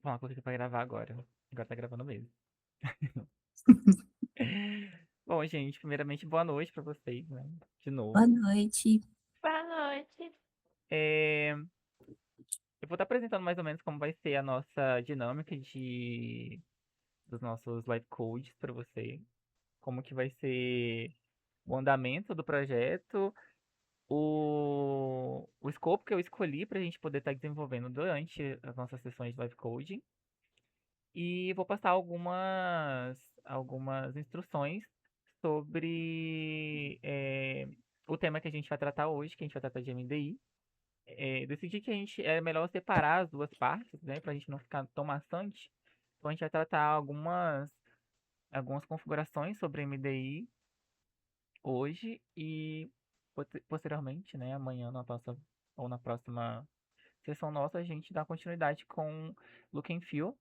Uma coisa pra gravar agora. Agora tá gravando mesmo. Bom, gente, primeiramente, boa noite pra vocês, né? De Boa novo. noite. Boa noite. É, Eu vou estar apresentando mais ou menos como vai ser a nossa dinâmica dos nossos live codes pra você. Como que vai ser o andamento do projeto, o escopo que eu escolhi pra gente poder estar desenvolvendo durante as nossas sessões de live coding. E vou passar algumas instruções sobre o tema que a gente vai tratar hoje, que a gente vai tratar de MDI. Decidi que é melhor separar as duas partes, né, para a gente não ficar tão maçante. Então a gente vai tratar algumas configurações sobre MDI hoje e posteriormente, né, amanhã na próxima sessão nossa, a gente dá continuidade com Look and Feel,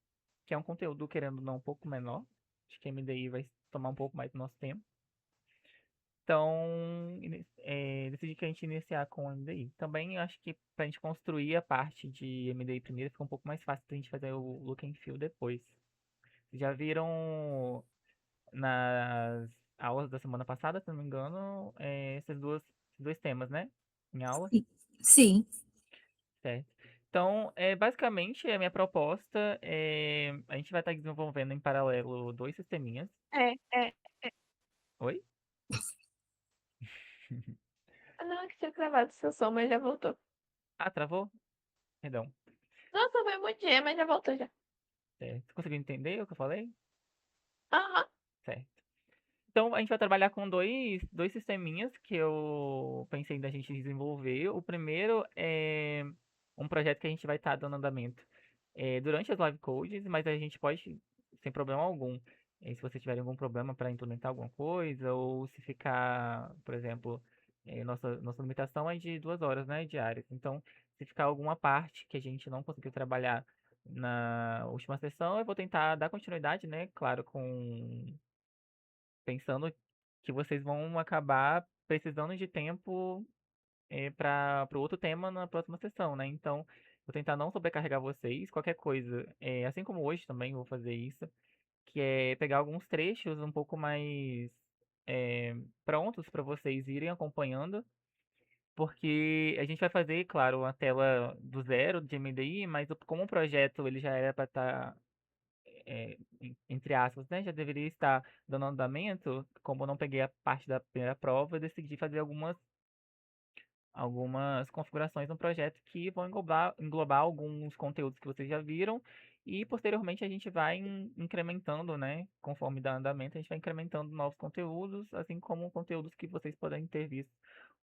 que é um conteúdo, querendo ou não, um pouco menor. Acho que a MDI vai tomar um pouco mais do nosso tempo. Então, decidi que a gente iniciar com o MDI. Também acho que pra gente construir a parte de MDI primeiro, fica um pouco mais fácil pra gente fazer o Look and Feel depois. Vocês já viram nas aulas da semana passada, se não me engano, esses dois temas, né? Em aula. Sim. Certo. Então, basicamente, a minha proposta é a gente vai estar desenvolvendo em paralelo dois sisteminhas. É, é. Oi? Não, que tinha gravado seu som, mas já voltou. Ah, travou? Perdão. Nossa, foi muito dia, mas já voltou já. Certo. Você conseguiu entender o que eu falei? Aham. Certo. Então, a gente vai trabalhar com dois sisteminhas que eu pensei da gente desenvolver. O primeiro é um projeto que a gente vai estar dando andamento durante as live codes, mas a gente pode, sem problema algum, se vocês tiverem algum problema para implementar alguma coisa, ou se ficar, por exemplo, nossa limitação é de 2 horas, né, diárias. Então, se ficar alguma parte que a gente não conseguiu trabalhar na última sessão, eu vou tentar dar continuidade, né, claro, com pensando que vocês vão acabar precisando de tempo para o outro tema na próxima sessão, né? Então, vou tentar não sobrecarregar vocês. Qualquer coisa, assim como hoje também vou fazer isso, que é pegar alguns trechos um pouco mais é, prontos para vocês irem acompanhando, porque a gente vai fazer, claro, a tela do zero de MDI, mas como o projeto ele já era para estar entre aspas, né, já deveria estar dando andamento, como eu não peguei a parte da primeira prova, eu decidi fazer algumas configurações no projeto que vão englobar alguns conteúdos que vocês já viram e posteriormente a gente vai incrementando, né, conforme dá andamento, a gente vai incrementando novos conteúdos, assim como conteúdos que vocês podem ter visto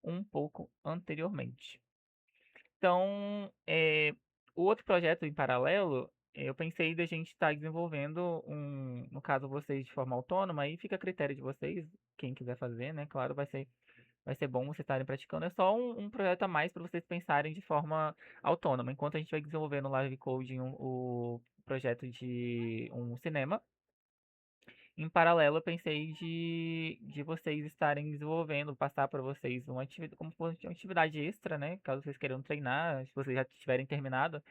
um pouco anteriormente. Então, o outro projeto em paralelo, eu pensei da gente estar desenvolvendo no caso vocês de forma autônoma, aí fica a critério de vocês, quem quiser fazer, né? Claro, vai ser bom vocês estarem praticando. É só um projeto a mais para vocês pensarem de forma autônoma. Enquanto a gente vai desenvolvendo no Live Coding o projeto de um cinema, em paralelo, eu pensei de vocês estarem desenvolvendo, passar para vocês uma atividade, como se fosse uma atividade extra, né? Caso vocês queiram treinar, se vocês já tiverem terminado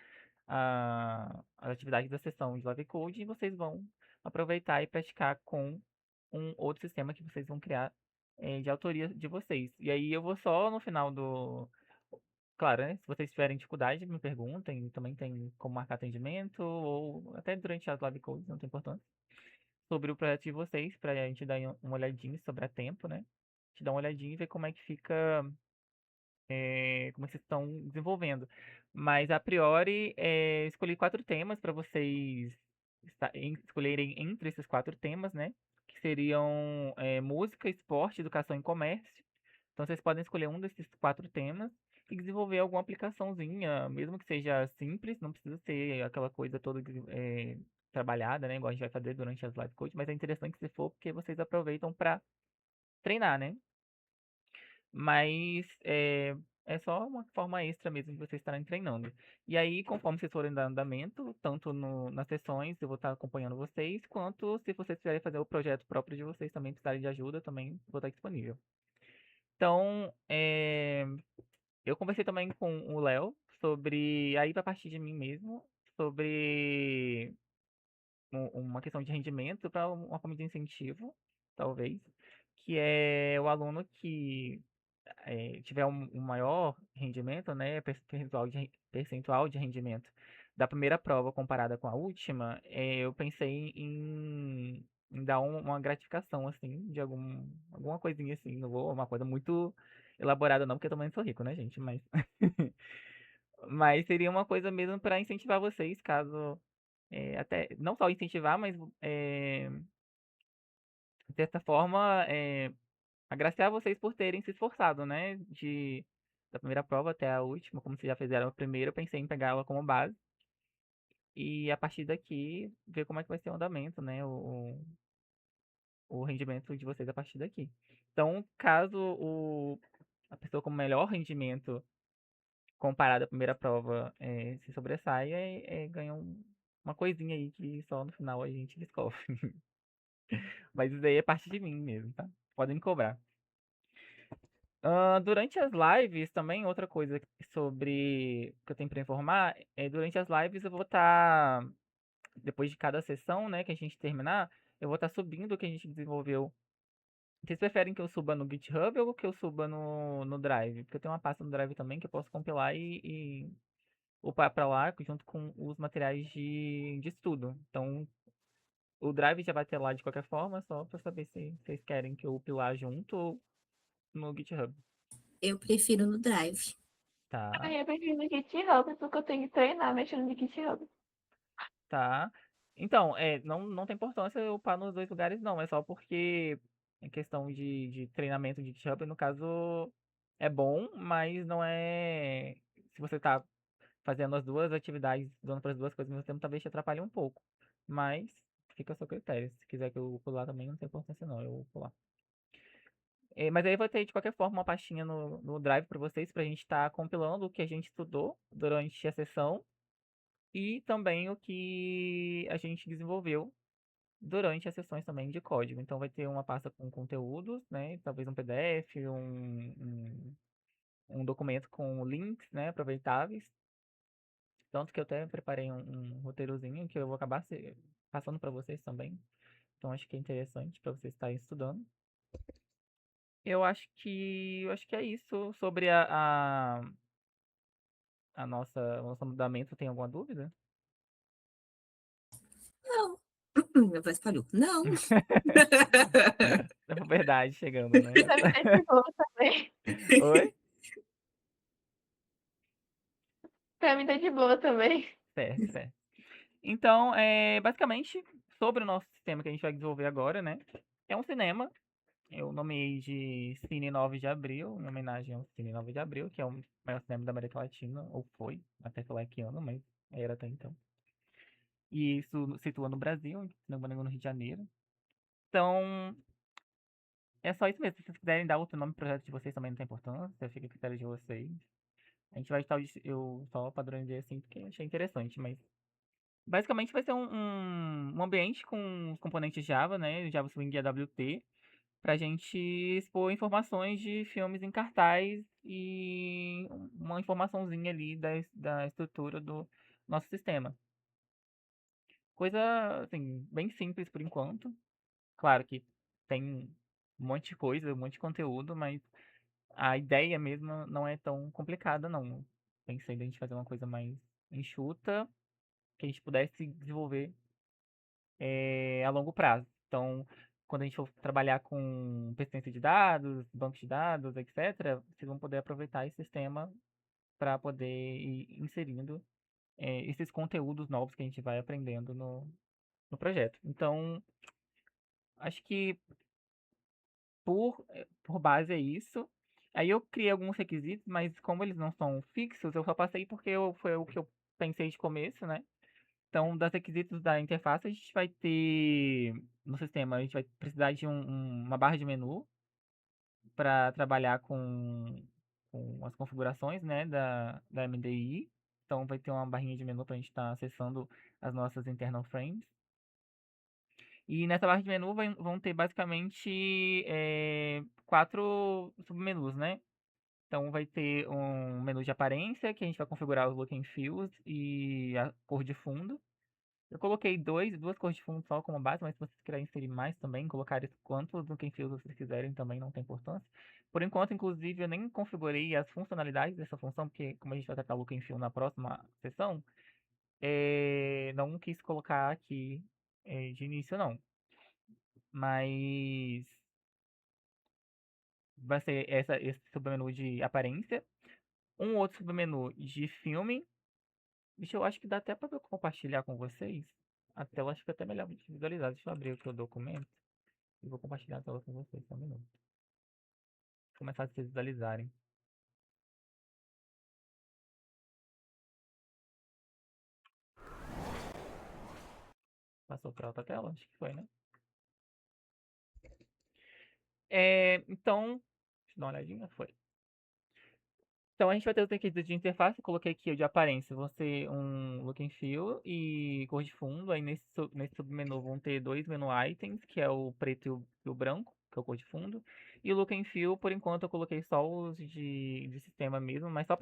a atividade da sessão de Live Code, vocês vão aproveitar e praticar com um outro sistema que vocês vão criar de autoria de vocês. E aí eu vou só no final do. Claro, né? Se vocês tiverem dificuldade, me perguntem. Também tem como marcar atendimento, ou até durante as live codes, não tem importância sobre o projeto de vocês, pra gente dar uma olhadinha sobre a tempo, né? Te dar uma olhadinha e ver como é que fica, como vocês estão desenvolvendo. Mas a priori, escolhi 4 temas para vocês escolherem entre esses 4 temas, né? Que seriam música, esporte, educação e comércio. Então vocês podem escolher um desses 4 temas e desenvolver alguma aplicaçãozinha, mesmo que seja simples, não precisa ser aquela coisa toda trabalhada, né? Igual a gente vai fazer durante as live coach, mas é interessante se for porque vocês aproveitam para treinar, né? Mas é só uma forma extra mesmo de vocês estarem treinando. E aí, conforme vocês forem dando andamento, tanto nas sessões eu vou estar acompanhando vocês, quanto se vocês quiserem fazer o projeto próprio de vocês também precisarem de ajuda, também vou estar disponível. Então, eu conversei também com o Léo sobre, aí a partir de mim mesmo, sobre uma questão de rendimento para uma forma de incentivo, talvez, que é o aluno que tiver um maior rendimento, né, percentual de rendimento da primeira prova comparada com a última, eu pensei em dar uma gratificação, assim, de alguma coisinha assim, não vou, uma coisa muito elaborada não, porque eu também não sou rico, né, gente, mas, mas seria uma coisa mesmo para incentivar vocês, caso, até, não só incentivar, mas, de certa forma, agraciar vocês por terem se esforçado, né? Da primeira prova até a última, como vocês já fizeram a primeira, eu pensei em pegar ela como base. E a partir daqui, ver como é que vai ser o andamento, né? O rendimento de vocês a partir daqui. Então, caso a pessoa com melhor rendimento comparado à primeira prova se sobressaia, ganha uma coisinha aí que só no final a gente descobre. Mas isso daí é parte de mim mesmo, tá? Podem me cobrar. Durante as lives, também outra coisa sobre que eu tenho para informar durante as lives eu vou estar, depois de cada sessão, né, que a gente terminar, eu vou estar subindo o que a gente desenvolveu. Vocês preferem que eu suba no GitHub ou que eu suba no Drive? Porque eu tenho uma pasta no Drive também que eu posso compilar e upar para lá junto com os materiais de estudo. Então, o Drive já vai ter lá de qualquer forma, só para saber se vocês querem que eu upe lá junto ou no GitHub, Eu prefiro no Drive. tá? Aí eu prefiro no GitHub, porque eu tenho que treinar mexendo no GitHub. Tá. Então, não tem importância eu upar nos dois lugares, não. É só porque em questão de treinamento de GitHub, no caso, é bom, mas não é. Se você tá fazendo as duas atividades, dando para as duas coisas ao mesmo tempo, talvez te atrapalhe um pouco. Mas fica a seu critério. Se quiser que eu upe lá também, não tem importância, não. Eu upo lá. Mas aí vai ter de qualquer forma uma pastinha no Drive para vocês, pra gente estar compilando o que a gente estudou durante a sessão e também o que a gente desenvolveu durante as sessões também de código. Então vai ter uma pasta com conteúdos, né? Talvez um PDF, um documento com links, né? Aproveitáveis. Tanto que eu até preparei um roteirozinho que eu vou acabar passando para vocês também. Então acho que é interessante para vocês estarem estudando. Eu acho que é isso sobre o nosso andamento. Tem alguma dúvida? Não. Minha voz falhou. Não. É verdade, chegando, né? Pra mim tá de boa também. Oi? Pra mim tá de boa também. Certo, certo. Então, basicamente, sobre o nosso sistema que a gente vai desenvolver agora, né? É um cinema. Eu nomeei de Cine 9 de Abril, em homenagem ao Cine 9 de Abril, que é o maior cinema da América Latina, ou foi, até sei lá que ano, mas era até então. E isso situa no Brasil, se não me engano, no Rio de Janeiro. Então, é só isso mesmo. Se vocês quiserem dar outro nome pro projeto de vocês, também não tem importância, fica a critério de vocês. A gente vai estar, eu só padronizei assim, porque achei interessante, mas basicamente vai ser um ambiente com os componentes Java, né? Java Swing e AWT, pra gente expor informações de filmes em cartaz e uma informaçãozinha ali da estrutura do nosso sistema. Coisa, assim, bem simples por enquanto. Claro que tem um monte de coisa, um monte de conteúdo, mas a ideia mesmo não é tão complicada, não. Pensei em a gente fazer uma coisa mais enxuta, que a gente pudesse desenvolver a longo prazo. Então, quando a gente for trabalhar com persistência de dados, bancos de dados, etc., vocês vão poder aproveitar esse sistema para poder ir inserindo esses conteúdos novos que a gente vai aprendendo no projeto. Então, acho que por base é isso. Aí eu criei alguns requisitos, mas como eles não são fixos, eu só passei porque foi o que eu pensei de começo, né? Então, das requisitos da interface, a gente vai ter no sistema, a gente vai precisar de uma barra de menu para trabalhar com as configurações, né, da MDI. Então, vai ter uma barrinha de menu para a gente estar acessando as nossas internal frames. E nessa barra de menu vão ter basicamente 4 submenus, né? Então vai ter um menu de aparência, que a gente vai configurar os look and feels e a cor de fundo. Eu coloquei duas cores de fundo só como base, mas se vocês quiserem inserir mais também, colocar isso quantos no Quem Fios vocês quiserem também, não tem importância. Por enquanto, inclusive, eu nem configurei as funcionalidades dessa função, porque como a gente vai tratar o Look and Feel na próxima sessão, não quis colocar aqui de início não. Mas vai ser esse submenu de aparência, um outro submenu de filme. Deixa eu acho que dá até para eu compartilhar com vocês. A tela acho que é até melhor de visualizar. Deixa eu abrir aqui o documento e vou compartilhar a tela com vocês. Só um minuto. Começar a vocês visualizarem. Passou para outra tela? Acho que foi, né? Então, deixa eu dar uma olhadinha. Foi. Então a gente vai ter os requisitos de interface. Eu coloquei aqui o de aparência. Vão ser um look and feel e cor de fundo. Aí nesse submenu vão ter dois menu items, que é o preto e o branco, que é o cor de fundo. E o look and feel, por enquanto, eu coloquei só os de sistema mesmo, mas só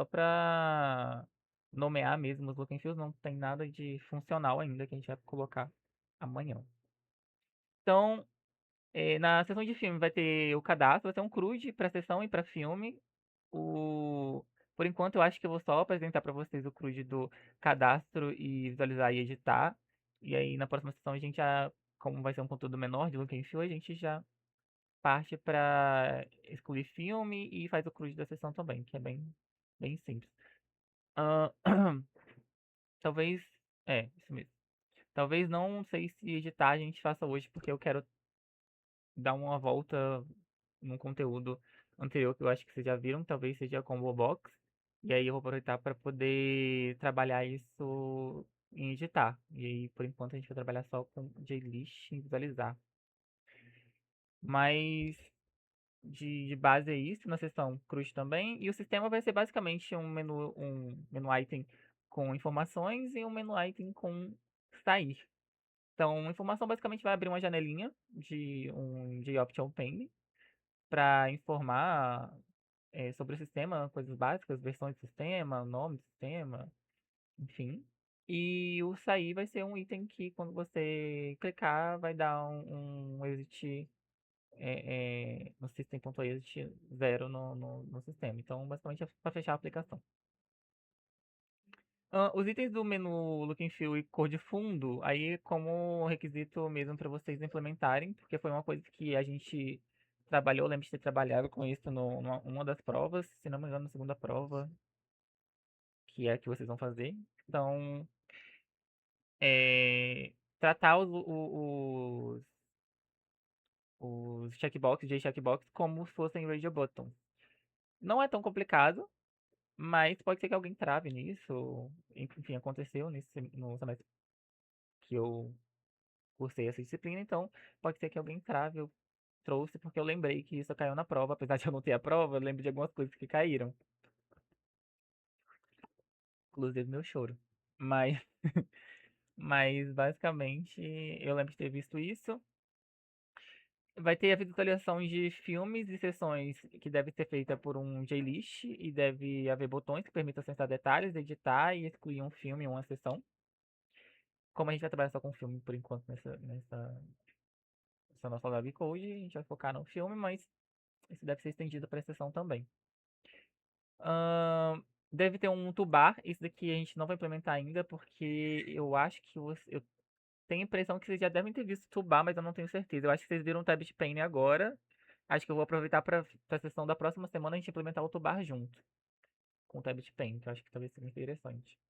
pra nomear mesmo os look and feels. Não tem nada de funcional ainda que a gente vai colocar amanhã. Então, na sessão de filme vai ter o cadastro, vai ter um CRUD para sessão e para filme. O... Por enquanto, eu acho que eu vou só apresentar para vocês o CRUD do cadastro e visualizar e editar. E aí, na próxima sessão, a gente já, como vai ser um conteúdo menor de Look and Feel, a gente já parte para excluir filme e faz o CRUD da sessão também, que é bem simples. Ah, talvez. Isso mesmo. Talvez não sei se editar a gente faça hoje, porque eu quero dar uma volta num conteúdo anterior que eu acho que vocês já viram, talvez seja a Combo Box. E aí eu vou aproveitar para poder trabalhar isso em editar. E aí, por enquanto, a gente vai trabalhar só com JList e visualizar. Mas de base é isso, na seção cruz também. E o sistema vai ser basicamente um menu item com informações e um menu item com sair. Então, a informação basicamente vai abrir uma janelinha de um JOption Pane para informar sobre o sistema, coisas básicas, versões do sistema, nome do sistema, enfim. E o sair vai ser um item que quando você clicar vai dar um exit no system.exit 0 no sistema. Então, basicamente é para fechar a aplicação. Os itens do menu Look and Feel e cor de fundo, aí como requisito mesmo para vocês implementarem, porque foi uma coisa que a gente trabalhou, lembro de ter trabalhado com isso numa uma das provas, se não me engano, na segunda prova, que é a que vocês vão fazer. Então, tratar os checkbox, J-checkbox, como se fossem radio buttons. Não é tão complicado, mas pode ser que alguém trave nisso. Enfim, aconteceu no semestre que eu cursei essa disciplina, então pode ser que alguém trave. Eu trouxe porque eu lembrei que isso caiu na prova. Apesar de eu não ter a prova, eu lembro de algumas coisas que caíram. Inclusive meu choro. Mas, mas basicamente, eu lembro de ter visto isso. Vai ter a visualização de filmes e sessões que deve ser feita por um JList e deve haver botões que permitam acessar detalhes, editar e excluir um filme em uma sessão. Como a gente vai trabalhar só com filme por enquanto nessa nossa live code, a gente vai focar no filme, mas isso deve ser estendido para a sessão também. Deve ter um toolbar, isso daqui a gente não vai implementar ainda, porque eu acho que eu tenho a impressão que vocês já devem ter visto o toolbar, mas eu não tenho certeza. Eu acho que vocês viram o Tab de Pane agora. Acho que eu vou aproveitar para a sessão da próxima semana a gente implementar o toolbar junto com o Tab de Pane, que eu acho que talvez seja interessante.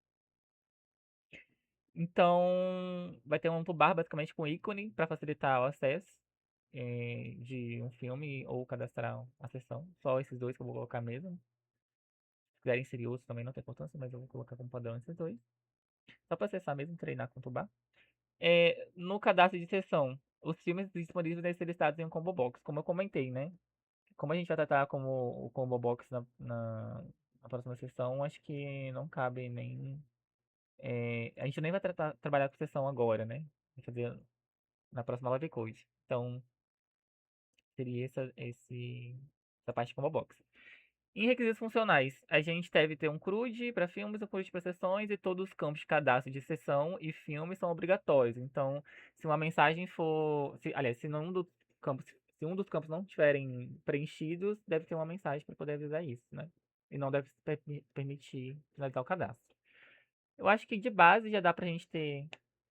Então, vai ter um toolbar basicamente com ícone para facilitar o acesso de um filme ou cadastrar a sessão. Só esses dois que eu vou colocar mesmo. Se quiserem inserir outros também não tem importância, mas eu vou colocar como padrão esses dois. Só para acessar mesmo, treinar com o toolbar. No cadastro de sessão, os filmes disponíveis devem ser listados em um combo box, como eu comentei, né? Como a gente vai tratar como o combo box na próxima sessão, acho que não cabe nem. A gente nem vai trabalhar com sessão agora, né? Vai fazer na próxima live code. Então, seria essa parte combo box. Em requisitos funcionais, a gente deve ter um CRUD para filmes, um CRUD para sessões e todos os campos de cadastro de sessão e filme são obrigatórios. Então, se uma mensagem for, aliás, se um dos campos não estiverem preenchidos, deve ter uma mensagem para poder avisar isso, né? E não deve permitir finalizar o cadastro. Eu acho que de base já dá pra gente ter,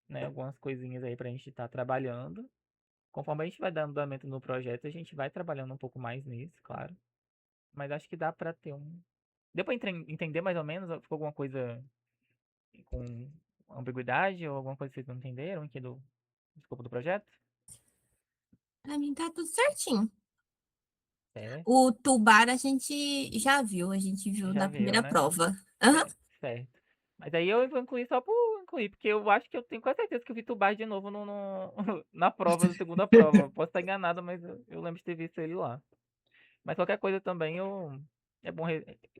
né, algumas coisinhas aí pra gente estar trabalhando. Conforme a gente vai dando andamento no projeto, a gente vai trabalhando um pouco mais nisso, claro. Mas acho que dá pra ter um. Deu pra entender mais ou menos? Ficou alguma coisa com ambiguidade ou alguma coisa que vocês não entenderam aqui do escopo do projeto? Pra mim tá tudo certinho. É, O tubar a gente viu já na viram, primeira né? prova. Aham. Certo. Mas aí eu vou incluir só por incluir, porque eu acho que eu tenho quase certeza que eu vi Tubar de novo na prova, na segunda prova. Posso estar enganado, mas eu lembro de ter visto ele lá. Mas qualquer coisa também é bom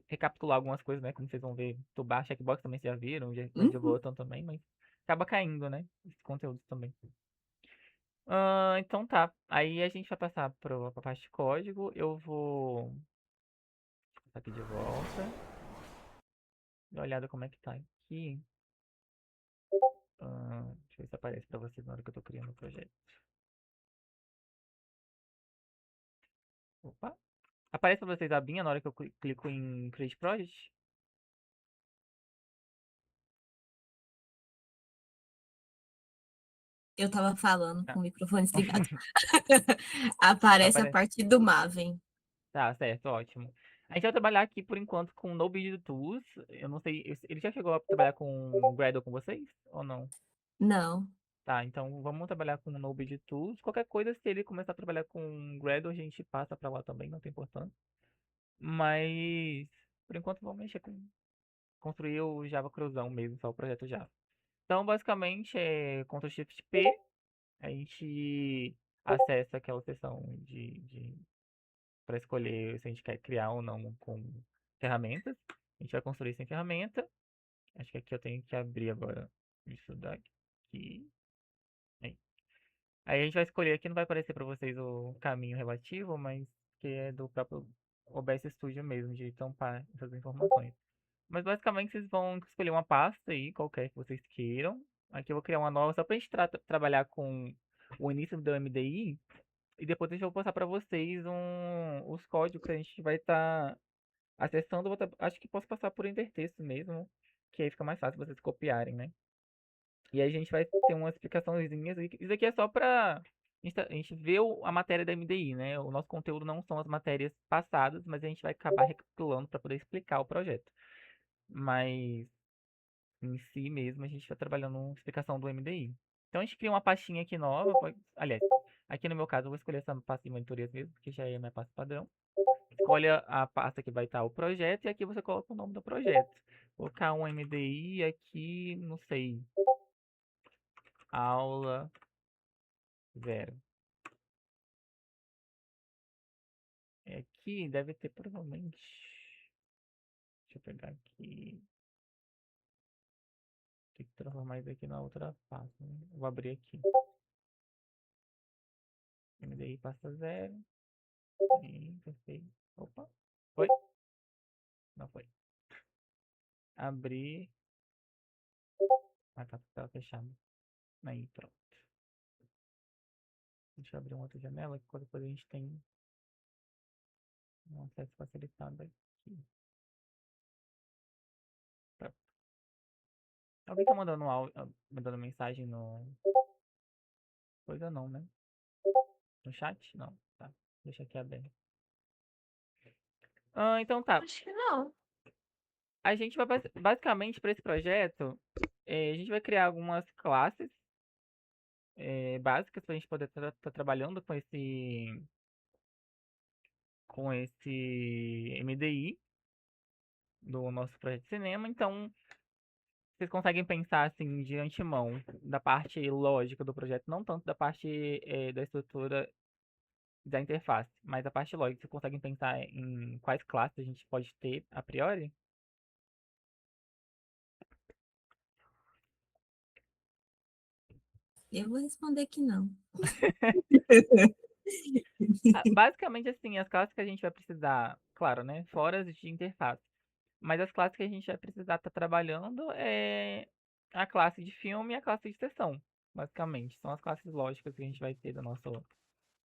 recapitular algumas coisas, né? Como vocês vão ver, Tubar, Checkbox também vocês já viram, Red Uhum. Button também, mas acaba caindo, né? Esses conteúdos também. Então tá. Aí a gente vai passar pra parte de código. Eu vou passar aqui de volta. Dar uma olhada como é que tá aqui. Deixa eu ver se aparece pra vocês na hora que eu tô criando o projeto. Opa! Aparece pra vocês a abinha na hora que eu clico em Create Project? Eu tava falando Ah, com o microfone desligado. tá, Aparece a aparece. parte do Maven. Tá, certo, ótimo. A gente vai trabalhar aqui por enquanto com No Build Tools. Eu não sei, ele já chegou a trabalhar com Gradle com vocês? Ou não? Não. Tá, então vamos trabalhar com No Build Tools. Qualquer coisa, se ele começar a trabalhar com Gradle, a gente passa pra lá também, não tem importância. Mas, por enquanto, vamos mexer com construir o Java Cruzão mesmo, só o projeto Java. Então, basicamente, é Ctrl Shift P, a gente acessa aquela seção para escolher se a gente quer criar ou não com ferramentas. A gente vai construir sem ferramenta. Acho que aqui eu tenho que abrir agora isso daqui. Aí. Aí a gente vai escolher aqui, não vai aparecer para vocês o caminho relativo, mas que é do próprio OBS Studio mesmo, de tampar essas informações. Mas basicamente vocês vão escolher uma pasta aí, qualquer que vocês queiram. Aqui eu vou criar uma nova só pra gente trabalhar com o início do MDI. E depois eu vou passar pra vocês os códigos que a gente vai estar acessando. Acho que posso passar por intertexto mesmo, que aí fica mais fácil vocês copiarem, né? E aí a gente vai ter uma explicaçãozinha. Isso aqui é só pra a gente ver a matéria da MDI, né? O nosso conteúdo não são as matérias passadas, mas a gente vai acabar recapitulando para poder explicar o projeto. Mas em si mesmo, a gente está trabalhando uma explicação do MDI. Então a gente cria uma pastinha aqui nova. Aliás, aqui no meu caso eu vou escolher essa pasta de monitorias mesmo, porque já é a minha pasta padrão. Escolhe a pasta que vai estar o projeto e aqui você coloca o nome do projeto. Vou colocar um MDI aqui, não sei, aula 0. Aqui deve ter provavelmente. Deixa eu pegar aqui. Tem que transformar isso aqui na outra pasta, né? Vou abrir aqui. MDI pasta 0. Perfeito. Opa. Foi? Não foi. Abrir. Ah, tá com a tela fechada. Aí, pronto. Deixa eu abrir uma outra janela, que qualquer coisa a gente tem um acesso facilitado aqui. Pronto. Alguém tá mandando mensagem no. Coisa não, né? No chat? Não. Tá. Deixa aqui aberto. Então tá. Acho que não. A gente vai basicamente para esse projeto, a gente vai criar algumas classes básicas para a gente poder estar trabalhando com esse MDI do nosso projeto de cinema. Então, vocês conseguem pensar assim de antemão da parte lógica do projeto, não tanto da parte da estrutura da interface, mas a parte lógica. Vocês conseguem pensar em quais classes a gente pode ter a priori? Eu vou responder que não. Basicamente, assim, as classes que a gente vai precisar, claro, né? Fora as de interface. Mas as classes que a gente vai precisar estar trabalhando é a classe de filme e a classe de sessão, basicamente. São as classes lógicas que a gente vai ter do nosso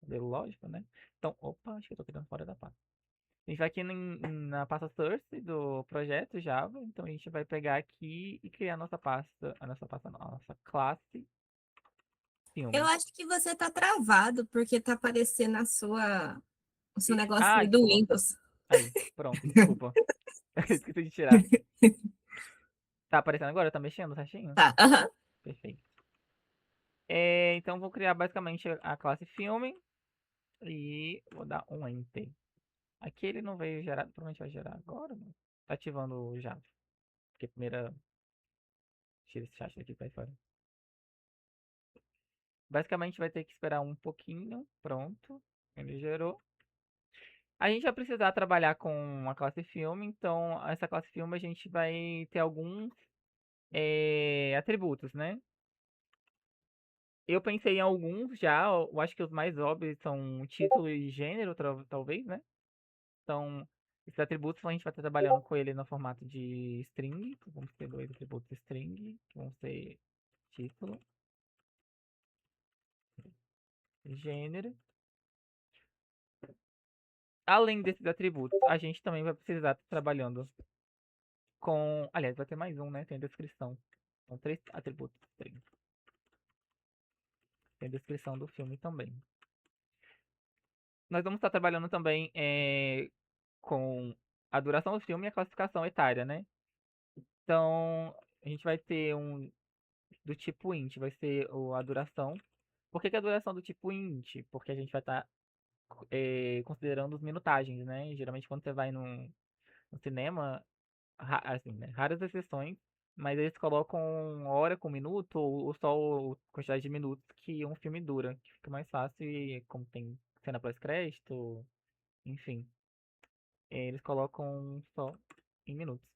modelo lógico, né? Então, opa, acho que eu tô criando fora da pasta. A gente vai aqui na pasta source do projeto Java, então a gente vai pegar aqui e criar a nossa classe Eu filme. acho que você tá travado, porque tá aparecendo o seu Ixi, negocinho do desculpa. Windows. Aí, pronto, desculpa. Esqueci de tirar. Tá aparecendo agora? Tá mexendo certinho? Tá, aham. Perfeito. Então vou criar basicamente a classe filme e vou dar um enter. Aqui ele não veio gerar, provavelmente vai gerar agora, mas tá ativando o Java. Porque primeira tira esse chat daqui pra fora. Basicamente vai ter que esperar um pouquinho. Pronto. Ele gerou. A gente vai precisar trabalhar com a classe filme, então essa classe filme a gente vai ter alguns atributos, né? Eu pensei em alguns já, eu acho que os mais óbvios são título e gênero, talvez, né? Então, esses atributos a gente vai estar trabalhando com ele no formato de string. Vamos ter dois atributos string, que vão ser título, gênero. Além desses atributos, a gente também vai precisar estar trabalhando com. Aliás, vai ter mais um, né? Tem a descrição. São três atributos string. Tem a descrição do filme também. Nós vamos estar trabalhando também com a duração do filme e a classificação etária, né? Então, a gente vai ter um do tipo int, vai ser a duração. Por que a duração do tipo int? Porque a gente vai estar considerando os minutagens, né? Geralmente quando você vai no cinema, assim, né? Raras exceções, mas eles colocam hora com minuto ou só a quantidade de minutos que um filme dura, que fica mais fácil e como tem cena pós-crédito, enfim, eles colocam só em minutos.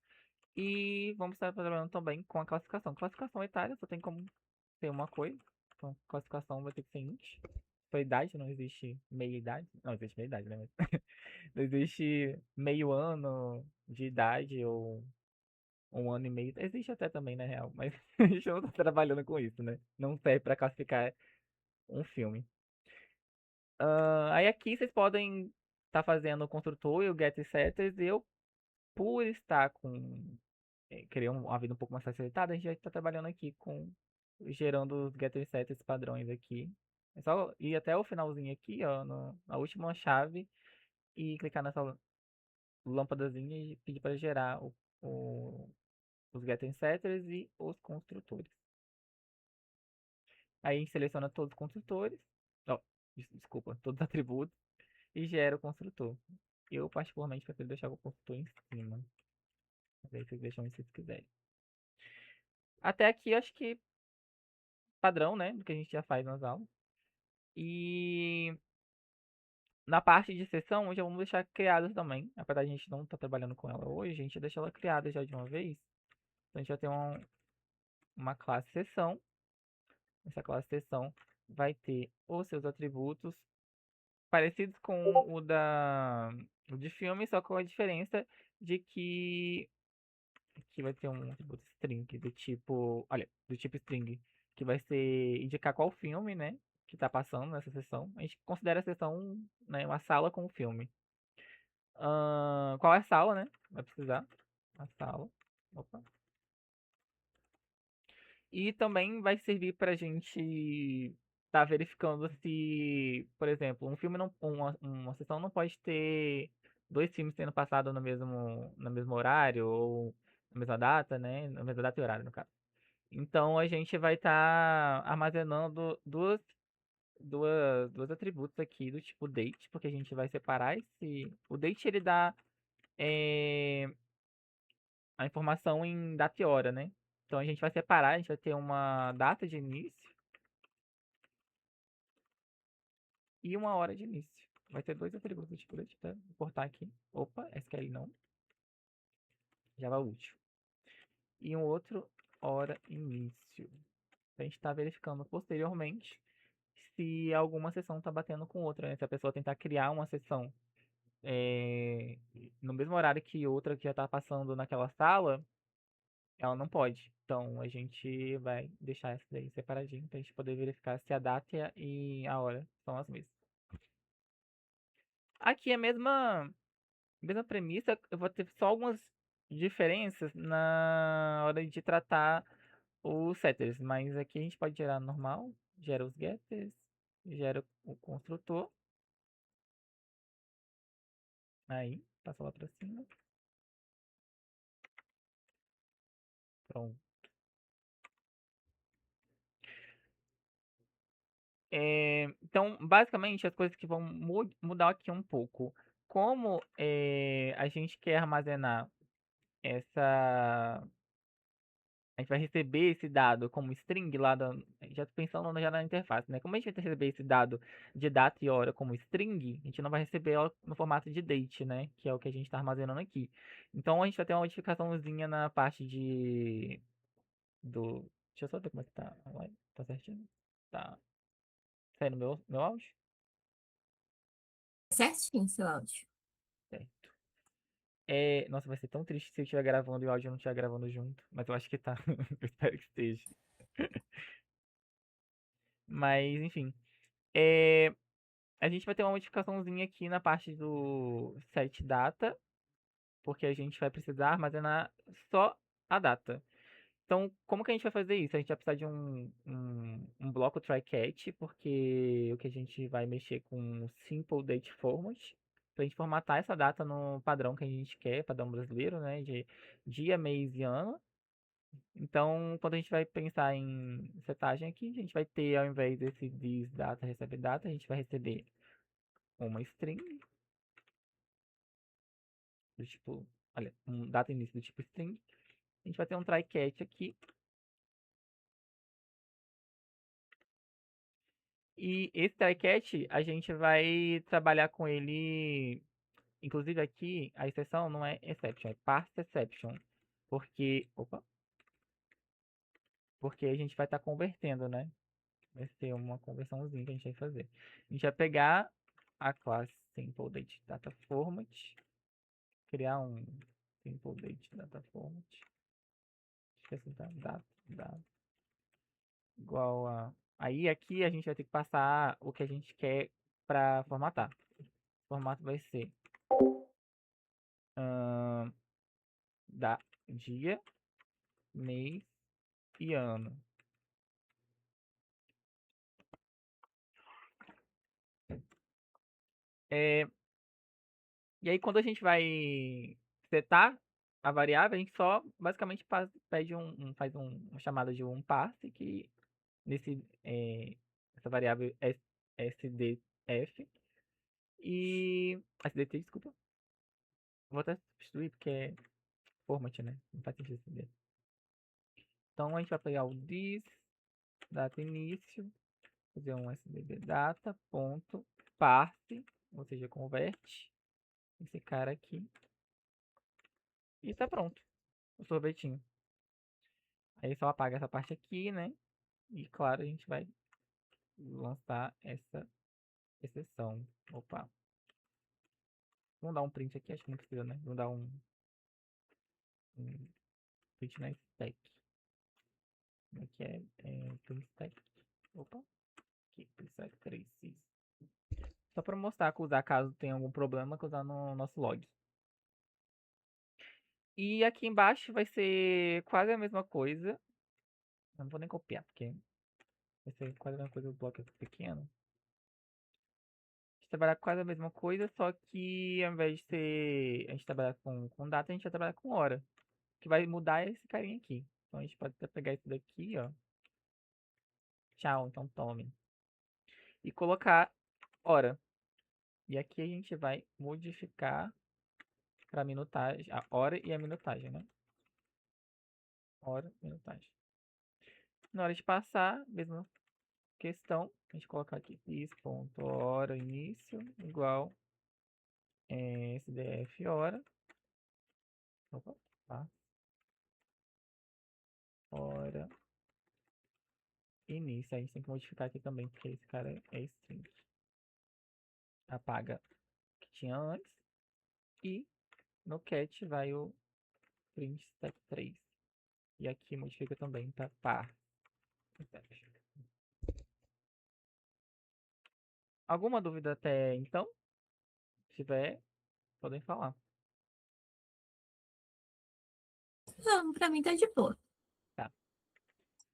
E vamos estar trabalhando também com a classificação. Classificação etária só tem como ter uma coisa. Então, classificação vai ter que ser int. Sua idade, não existe meia idade. Não existe meia idade, né? Mas não existe meio ano de idade ou um ano e meio. Existe até também, na real. Mas a gente não tá trabalhando com isso, né? Não serve pra classificar um filme. Aí aqui vocês podem estar fazendo o construtor e o get setters. Eu, por estar com querer uma vida um pouco mais facilitada, a gente já está trabalhando aqui com gerando os getter setters padrões aqui. É só ir até o finalzinho aqui, ó, na última chave e clicar nessa lâmpadazinha e pedir para gerar os getter setters e os construtores. Aí a gente seleciona todos os construtores, ó, desculpa, todos os atributos e gera o construtor. Eu particularmente prefiro deixar o construtor em cima. Mas aí vocês deixam se vocês quiserem. Até aqui eu acho que padrão, né, do que a gente já faz nas aulas. E na parte de sessão, já vamos deixar criadas também. Apesar de a gente não estar trabalhando com ela hoje, a gente deixa ela criada já de uma vez. Então a gente já tem uma classe sessão. Essa classe sessão vai ter os seus atributos parecidos com o de filme, só com a diferença de que aqui vai ter um atributo string do tipo, olha, do tipo string, que vai ser indicar qual filme, né, que está passando nessa sessão. A gente considera a sessão, né, uma sala com o filme. Qual é a sala, né? Vai precisar. A sala. Opa. E também vai servir pra gente estar verificando se, por exemplo, um filme não, uma sessão não pode ter dois filmes sendo passados no mesmo horário ou na mesma data, né? Na mesma data e horário, no caso. Então a gente vai estar armazenando duas atributos aqui do tipo date, porque a gente vai separar esse. O date ele dá eh, a informação em data e hora, né? Então a gente vai separar, a gente vai ter uma data de início e uma hora de início. Vai ter dois atributos do tipo date, tá? Vou importar aqui. Opa, SQL não. Java útil. E um outro hora início. A gente está verificando posteriormente se alguma sessão tá batendo com outra, né? Se a pessoa tentar criar uma sessão no mesmo horário que outra que já tá passando naquela sala, ela não pode. Então a gente vai deixar essa daí separadinho pra gente poder verificar se a data e a hora são as mesmas. Aqui é a mesma premissa, eu vou ter só algumas diferenças na hora de tratar os setters, mas aqui a gente pode gerar normal, gera os getters, gera o construtor. Aí, passa lá pra cima. Pronto. Então, basicamente, as coisas que vão mudar aqui um pouco. Como a gente quer armazenar essa. A gente vai receber esse dado como string lá da. Já tô pensando já na interface, né? Como a gente vai receber esse dado de data e hora como string, a gente não vai receber ela no formato de date, né? Que é o que a gente está armazenando aqui. Então a gente vai ter uma modificaçãozinha na parte do. Deixa eu só ver como é que tá. Tá certinho? Tá. Saindo meu áudio? Certinho, seu áudio. Certo. Nossa, vai ser tão triste se eu estiver gravando e o áudio não estiver gravando junto. Mas eu acho que tá. Eu espero que esteja. Mas, enfim. É, a gente vai ter uma modificaçãozinha aqui na parte do set data. Porque a gente vai precisar armazenar só a data. Então, como que a gente vai fazer isso? A gente vai precisar de um bloco try-catch, porque o que a gente vai mexer com simple date format, para a gente formatar essa data no padrão que a gente quer, padrão brasileiro, né, de dia, mês e ano. Então, quando a gente vai pensar em setagem aqui, a gente vai ter, ao invés desse this data, recebe data, a gente vai receber uma string, do tipo, olha, um data início do tipo string. A gente vai ter um try-catch aqui. E esse try-catch, a gente vai trabalhar com ele. Inclusive aqui, a exceção não é exception, é parse exception. Porque. Opa! Porque a gente vai estar convertendo, né? Vai ser uma conversãozinha que a gente vai fazer. A gente vai pegar a classe simple date data format. Criar um simple date data format. Esqueci, tá? Data igual a. Aí aqui a gente vai ter que passar o que a gente quer para formatar. O formato vai ser da dia, mês e ano. É, e aí quando a gente vai setar a variável, a gente só basicamente pede uma chamada de um parse que essa variável é sdf e sdt, desculpa. Vou até substituir porque é format, né? Não faz sentido sd. Então a gente vai pegar o this, data início, fazer um sdd data ponto parse, ou seja, converte esse cara aqui e tá pronto o sorvetinho. Aí só apaga essa parte aqui, né? E claro, a gente vai lançar essa exceção. Opa, vamos dar um print aqui, acho que não precisa, né? Vamos dar um print na stack. Como é que print stack? Opa, aqui, stack 3. Só para mostrar que usar caso tenha algum problema, que usar no nosso log. E aqui embaixo vai ser quase a mesma coisa. Não vou nem copiar, porque vai ser quase a mesma coisa, o bloco é pequeno. A gente trabalhar quase a mesma coisa, só que ao invés de ser a gente trabalhar com data, a gente vai trabalhar com hora. O que vai mudar é esse carinha aqui. Então a gente pode até pegar isso daqui, ó. Tchau, então tome. E colocar hora. E aqui a gente vai modificar para minutagem, a hora e a minutagem, né? Hora, minutagem. Na hora de passar, mesma questão, a gente colocar aqui is.hora início igual sdf hora. Opa, tá. Hora início. A gente tem que modificar aqui também, porque esse cara é string. Apaga o que tinha antes. E no cat vai o print step 3. E aqui modifica também para par. Alguma dúvida até então? Se tiver, podem falar. Não, pra mim tá de boa. Tá.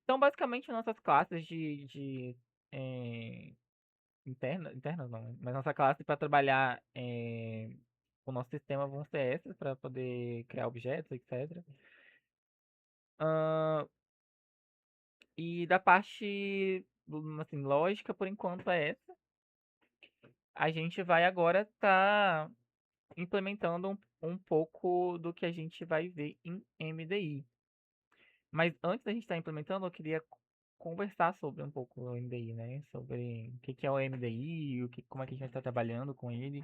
Então, basicamente, nossas classes de internas não, mas nossa classe para trabalhar o nosso sistema vão ser essas, para poder criar objetos, etc. Ahn, e da parte, assim, lógica, por enquanto é essa. A gente vai agora estar implementando um pouco do que a gente vai ver em MDI. Mas antes da gente estar implementando, eu queria conversar sobre um pouco o MDI, né? Sobre o que que é o MDI, como é que a gente vai estar trabalhando com ele.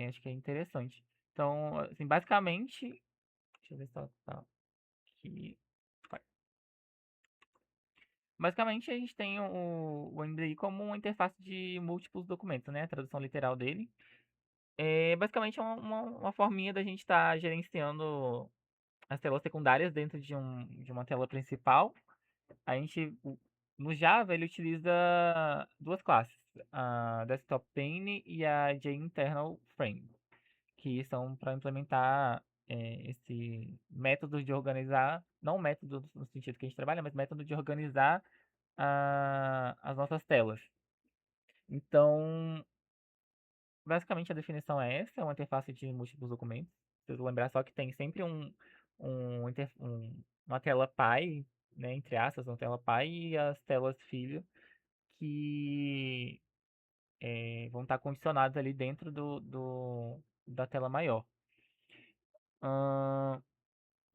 Acho que é interessante. Então, assim, basicamente, deixa eu ver se tá aqui. Vai. Basicamente, a gente tem o MDI como uma interface de múltiplos documentos, né? A tradução literal dele. Basicamente, é uma forminha da gente estar gerenciando as telas secundárias dentro de uma tela principal. A gente, no Java, ele utiliza duas classes, a Desktop Pane e a JInterналFrame, que são para implementar esse método de organizar, não método no sentido que a gente trabalha, mas método de organizar as nossas telas. Então, basicamente a definição é essa, é uma interface de múltiplos documentos. Preciso lembrar só que tem sempre uma tela pai, né, entre aspas, uma tela pai e as telas filho que vão estar condicionadas ali dentro da tela maior.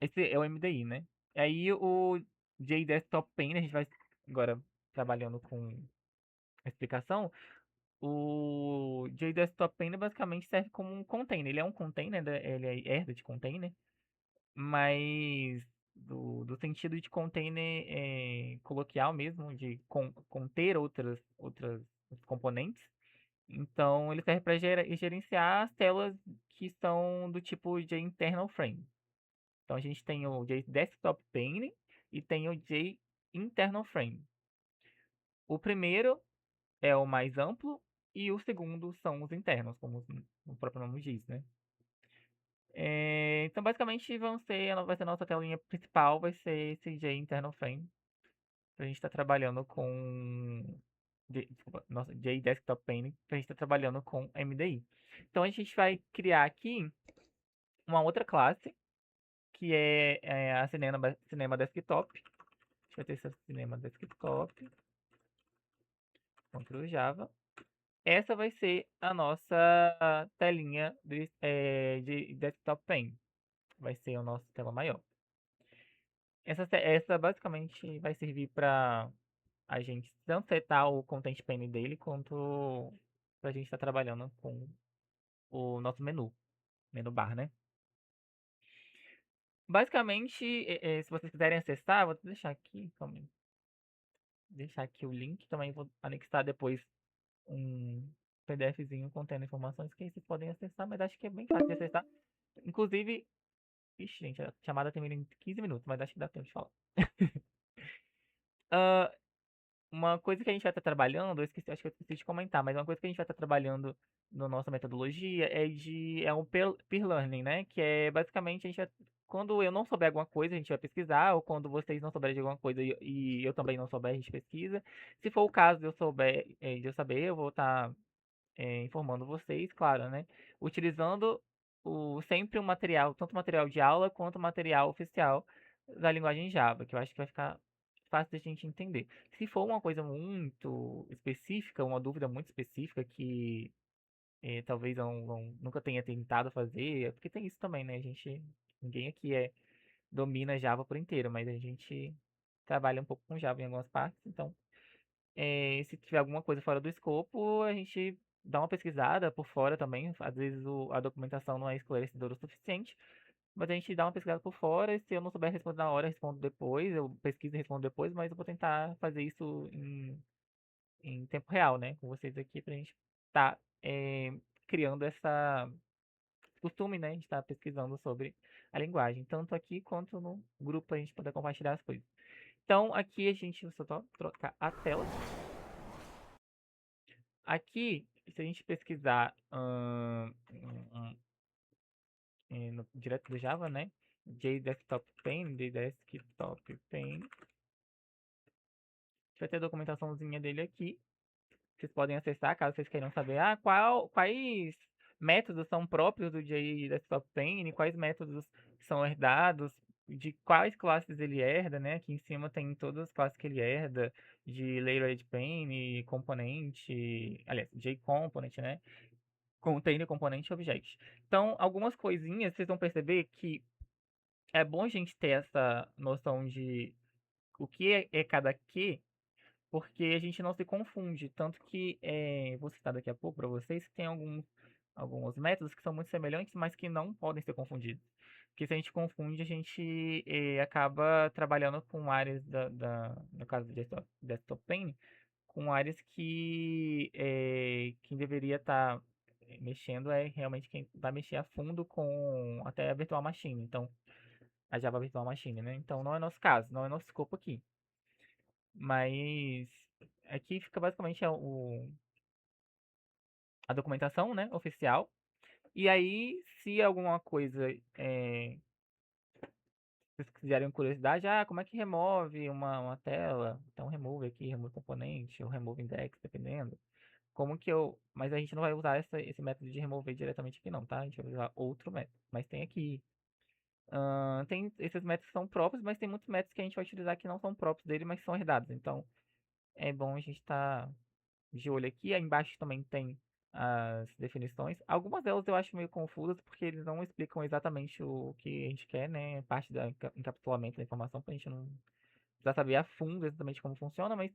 Esse é o MDI, né? Aí o JDesktop Pane, a gente vai agora trabalhando com a explicação. O JDesktop Pane basicamente serve como um container. Ele é um container, ele herda de container, mas do sentido de container coloquial mesmo, de conter outras componentes. Então ele serve para gerenciar as telas que são do tipo de internal frame. Então a gente tem o JDesktop Pane e tem o JInternal Frame. O primeiro é o mais amplo e o segundo são os internos, como o próprio nome diz, né? Então basicamente vai ser a nossa telinha principal, vai ser esse JInternal Frame. A gente está trabalhando com desculpa, nossa, JDesktop Pane, a gente está trabalhando com MDI. Então a gente vai criar aqui uma outra classe que é a Cinema Desktop. Vai ter esse Cinema Desktop. Ctrl Java. Essa vai ser a nossa telinha de Desktop Pane. Vai ser a nossa tela maior. Essa basicamente vai servir para a gente tanto setar o Content Pane dele, quanto para a gente estar trabalhando com o nosso menu bar, né? Basicamente, se vocês quiserem acessar, vou deixar aqui, deixar aqui o link, também vou anexar depois um PDFzinho contendo informações que aí vocês podem acessar, mas acho que é bem fácil de acessar. Inclusive, ixi, gente, a chamada termina em 15 minutos, mas acho que dá tempo de falar. Ah, uma coisa que a gente vai estar trabalhando, acho que eu esqueci de comentar, mas uma coisa que a gente vai estar trabalhando na nossa metodologia é um peer learning, né? Que é basicamente quando eu não souber alguma coisa, a gente vai pesquisar, ou quando vocês não souberem de alguma coisa e eu também não souber, a gente pesquisa. Se for o caso de eu de eu saber, eu vou estar informando vocês, claro, né? Utilizando sempre o material, tanto material de aula quanto material oficial da linguagem Java, que eu acho que vai ficar fácil da gente entender. Se for uma coisa muito específica, uma dúvida muito específica que talvez eu nunca tenha tentado fazer, porque tem isso também, né? Ninguém aqui domina Java por inteiro, mas a gente trabalha um pouco com Java em algumas partes, então se tiver alguma coisa fora do escopo, a gente dá uma pesquisada por fora também. Às vezes a documentação não é esclarecedora o suficiente. mas a gente dá uma pesquisada por fora, e se eu não souber responder na hora, eu respondo depois, eu pesquiso e respondo depois, mas eu vou tentar fazer isso em tempo real, né, com vocês aqui, pra gente estar criando essa costume, né, de estar pesquisando sobre a linguagem, tanto aqui quanto no grupo, a gente poder compartilhar as coisas. Então, aqui a gente, vou só trocar a tela. Aqui, se a gente pesquisar direto do Java, né? JDesktop Paint, JDesktop Paint. Vai ter a documentaçãozinha dele aqui. Vocês podem acessar caso vocês queiram saber quais métodos são próprios do JDesktop Paint, quais métodos são herdados, de quais classes ele herda, né? Aqui em cima tem todas as classes que ele herda, de Layered Pane, componente, aliás, JComponent, né? Container, componente e object. Então, algumas coisinhas vocês vão perceber que é bom a gente ter essa noção de o que é cada que, porque a gente não se confunde. Tanto que, vou citar daqui a pouco para vocês, que tem alguns métodos que são muito semelhantes, mas que não podem ser confundidos. Porque se a gente confunde, a gente acaba trabalhando com áreas no caso do desktop pane, com áreas que quem deveria estar mexendo é realmente quem vai mexer a fundo com até a virtual machine. Então, a Java Virtual Machine, né? Então não é nosso caso, não é nosso escopo aqui. Mas aqui fica basicamente a documentação, né, oficial. E aí, se alguma coisa vocês quiserem curiosidade, como é que remove uma tela? Então remove aqui, remove componente, ou remove index, dependendo. Como que eu. Mas a gente não vai usar esse método de remover diretamente aqui, não, tá? A gente vai usar outro método. Mas tem aqui. Tem esses métodos que são próprios, mas tem muitos métodos que a gente vai utilizar que não são próprios dele, mas são herdados. Então é bom a gente estar de olho aqui. Aí embaixo também tem as definições. Algumas delas eu acho meio confusas porque eles não explicam exatamente o que a gente quer, né? Parte do encapsulamento da informação para a gente não precisar saber a fundo exatamente como funciona, mas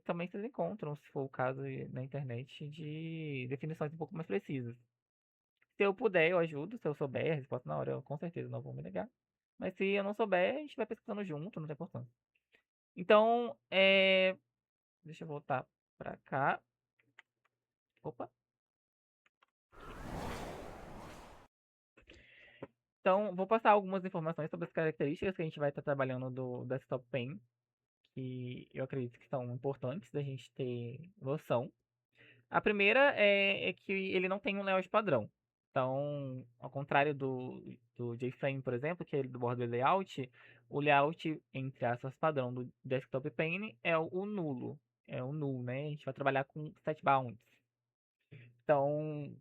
também vocês encontram, se for o caso, na internet, de definições um pouco mais precisas. Se eu puder, eu ajudo. Se eu souber a resposta na hora, eu com certeza não vou me negar. Mas se eu não souber, a gente vai pesquisando junto, não tem importância. Então, deixa eu voltar pra cá. Opa. Então, vou passar algumas informações sobre as características que a gente vai estar trabalhando do Desktop Paint, que eu acredito que são importantes da gente ter noção. A primeira é que ele não tem um layout padrão. Então, ao contrário do JFrame, por exemplo, que é do border layout, o layout, entre aspas, padrão do Desktop Pane é o nulo. É o null, né? A gente vai trabalhar com set bounds. Então,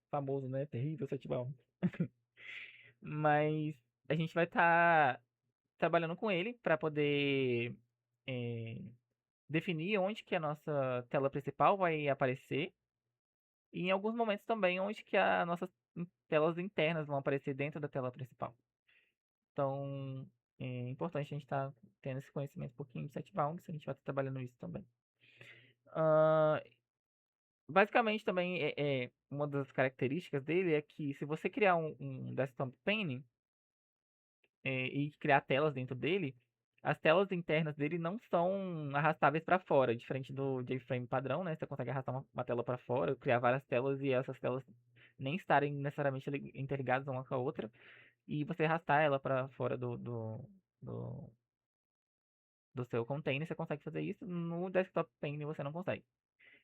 famoso, né? Terrível set bounds. Mas a gente vai estar trabalhando com ele para poder é, definir onde que a nossa tela principal vai aparecer. E em alguns momentos também onde que as nossas telas internas vão aparecer dentro da tela principal. Então, é importante a gente estar tendo esse conhecimento um pouquinho de setbounds, a gente vai estar trabalhando isso também. Ah, basicamente também uma das características dele é que se você criar um desktop pane e criar telas dentro dele, as telas internas dele não são arrastáveis para fora, diferente do JFrame padrão, né? Você consegue arrastar uma tela para fora, criar várias telas e essas telas nem estarem necessariamente interligadas uma com a outra, e você arrastar ela para fora do, do seu container, você consegue fazer isso. No desktop pane você não consegue.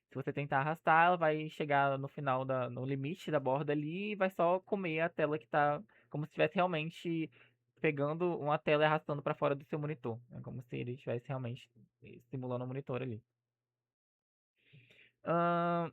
Se você tentar arrastar, ela vai chegar no final no limite da borda ali e vai só comer a tela que tá como se estivesse realmente pegando uma tela e arrastando para fora do seu monitor. É como se ele estivesse realmente simulando o monitor ali. Ahn,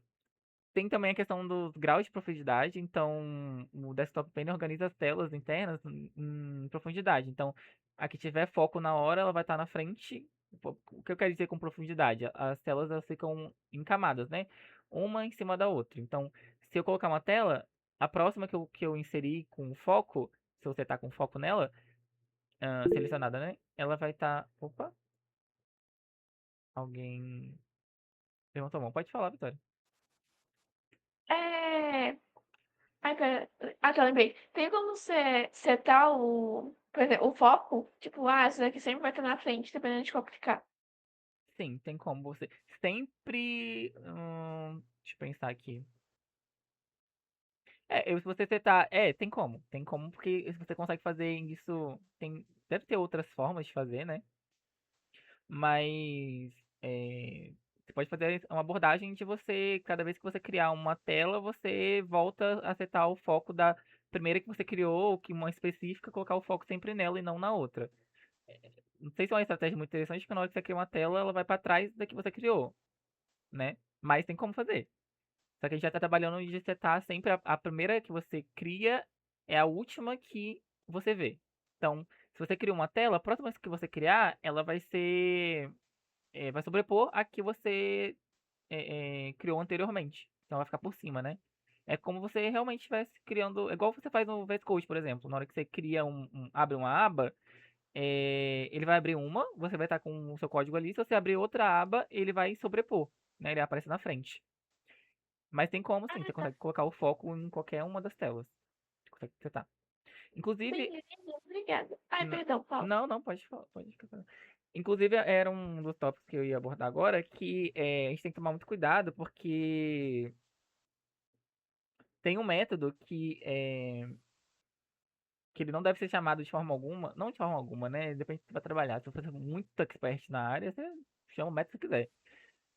Tem também a questão dos graus de profundidade. Então, o Desktop Pane organiza as telas internas em profundidade. Então, a que tiver foco na hora, ela vai estar na frente. O que eu quero dizer com profundidade? As telas elas ficam em camadas, né? Uma em cima da outra. Então, se eu colocar uma tela, a próxima que eu inserir com foco, se você está com foco nela, selecionada, né? Ela vai estar. Opa! Alguém levantou a mão. Pode falar, Vitória. É, Ai, pera. Ah, tá, lembrei. Tem como você setar por exemplo, o foco? Tipo, esse daqui sempre vai estar na frente, dependendo de qual clicar. Sim, tem como você sempre. Deixa eu pensar aqui. Se você setar. Tem como. Tem como, porque se você consegue fazer isso. Deve ter outras formas de fazer, né? Mas. Você pode fazer uma abordagem de você, cada vez que você criar uma tela, você volta a setar o foco da primeira que você criou, ou que uma específica, colocar o foco sempre nela e não na outra. Não sei se é uma estratégia muito interessante, porque na hora que você cria uma tela, ela vai para trás da que você criou, né? Mas tem como fazer. Só que a gente já tá trabalhando de setar sempre a primeira que você cria é a última que você vê. Então, se você cria uma tela, a próxima que você criar, ela vai ser. Vai sobrepor a que você criou anteriormente. Então vai ficar por cima, né? É como você realmente estivesse criando. É igual você faz no VS Code, por exemplo. Na hora que você cria abre uma aba, ele vai abrir uma, você vai estar com o seu código ali. Se você abrir outra aba, ele vai sobrepor, né? Ele aparece na frente. Mas tem como sim, você Ah, tá. consegue colocar o foco em qualquer uma das telas. Você consegue setar. Sim, Inclusive, entendi. Obrigada. Ai, n- perdão, Paulo. não, não, pode falar, pode ficar falando. Inclusive, era um dos tópicos que eu ia abordar agora, que a gente tem que tomar muito cuidado, porque tem um método que ele não deve ser chamado de forma alguma, não de forma alguma, né? Depende do que você vai trabalhar. Se você for muito expert na área, você chama o método que você quiser.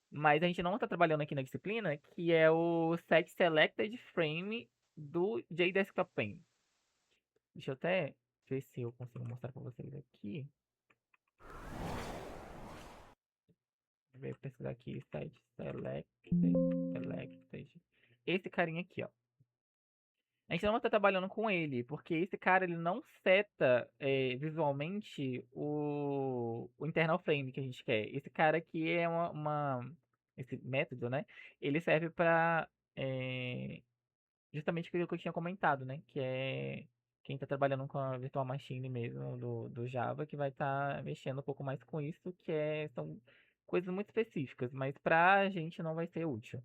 Mas a gente não está trabalhando aqui na disciplina, que é o Set Selected Frame do JDesktop Paint. Deixa eu até ver se eu consigo mostrar para vocês aqui. Vou pesquisar aqui, Set Selected. Esse carinha aqui, ó. A gente não está trabalhando com ele, porque esse cara ele não seta visualmente o internal frame que a gente quer. Esse cara aqui é esse método, né? Ele serve para justamente aquilo que eu tinha comentado, né? Que é quem está trabalhando com a Virtual Machine mesmo do Java, que vai estar mexendo um pouco mais com isso, são coisas muito específicas, mas para a gente não vai ser útil.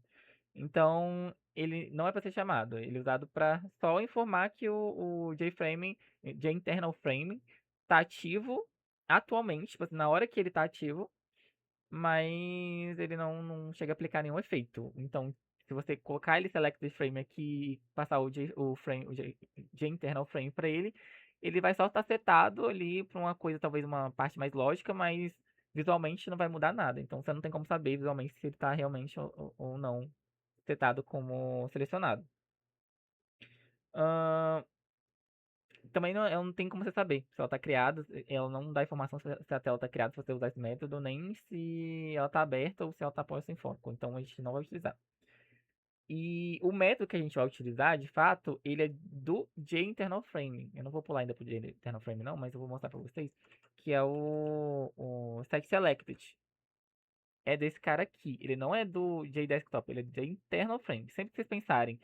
Então, ele não é para ser chamado, ele é usado para só informar que o JFrame, JInternal Frame, está ativo atualmente, tipo assim, na hora que ele está ativo, mas ele não chega a aplicar nenhum efeito. Então, se você colocar ele Selected Frame aqui e passar JInternal Frame para ele, ele vai só estar setado ali para uma coisa, talvez uma parte mais lógica, mas visualmente não vai mudar nada. Então, você não tem como saber visualmente se ele está realmente ou não setado como selecionado. Ahn, também ela não tem como você saber se ela está criada, ela não dá informação se a tela está criada se você usar esse método, nem se ela está aberta ou se ela está posta em foco. Então a gente não vai utilizar. E o método que a gente vai utilizar, de fato, ele é do JInternalFrame. Eu não vou pular ainda pro JInternalFrame não, mas eu vou mostrar para vocês, que é o StackSelected. É desse cara aqui. Ele não é do JDesktop, ele é do Internal Frame. Sempre que vocês pensarem,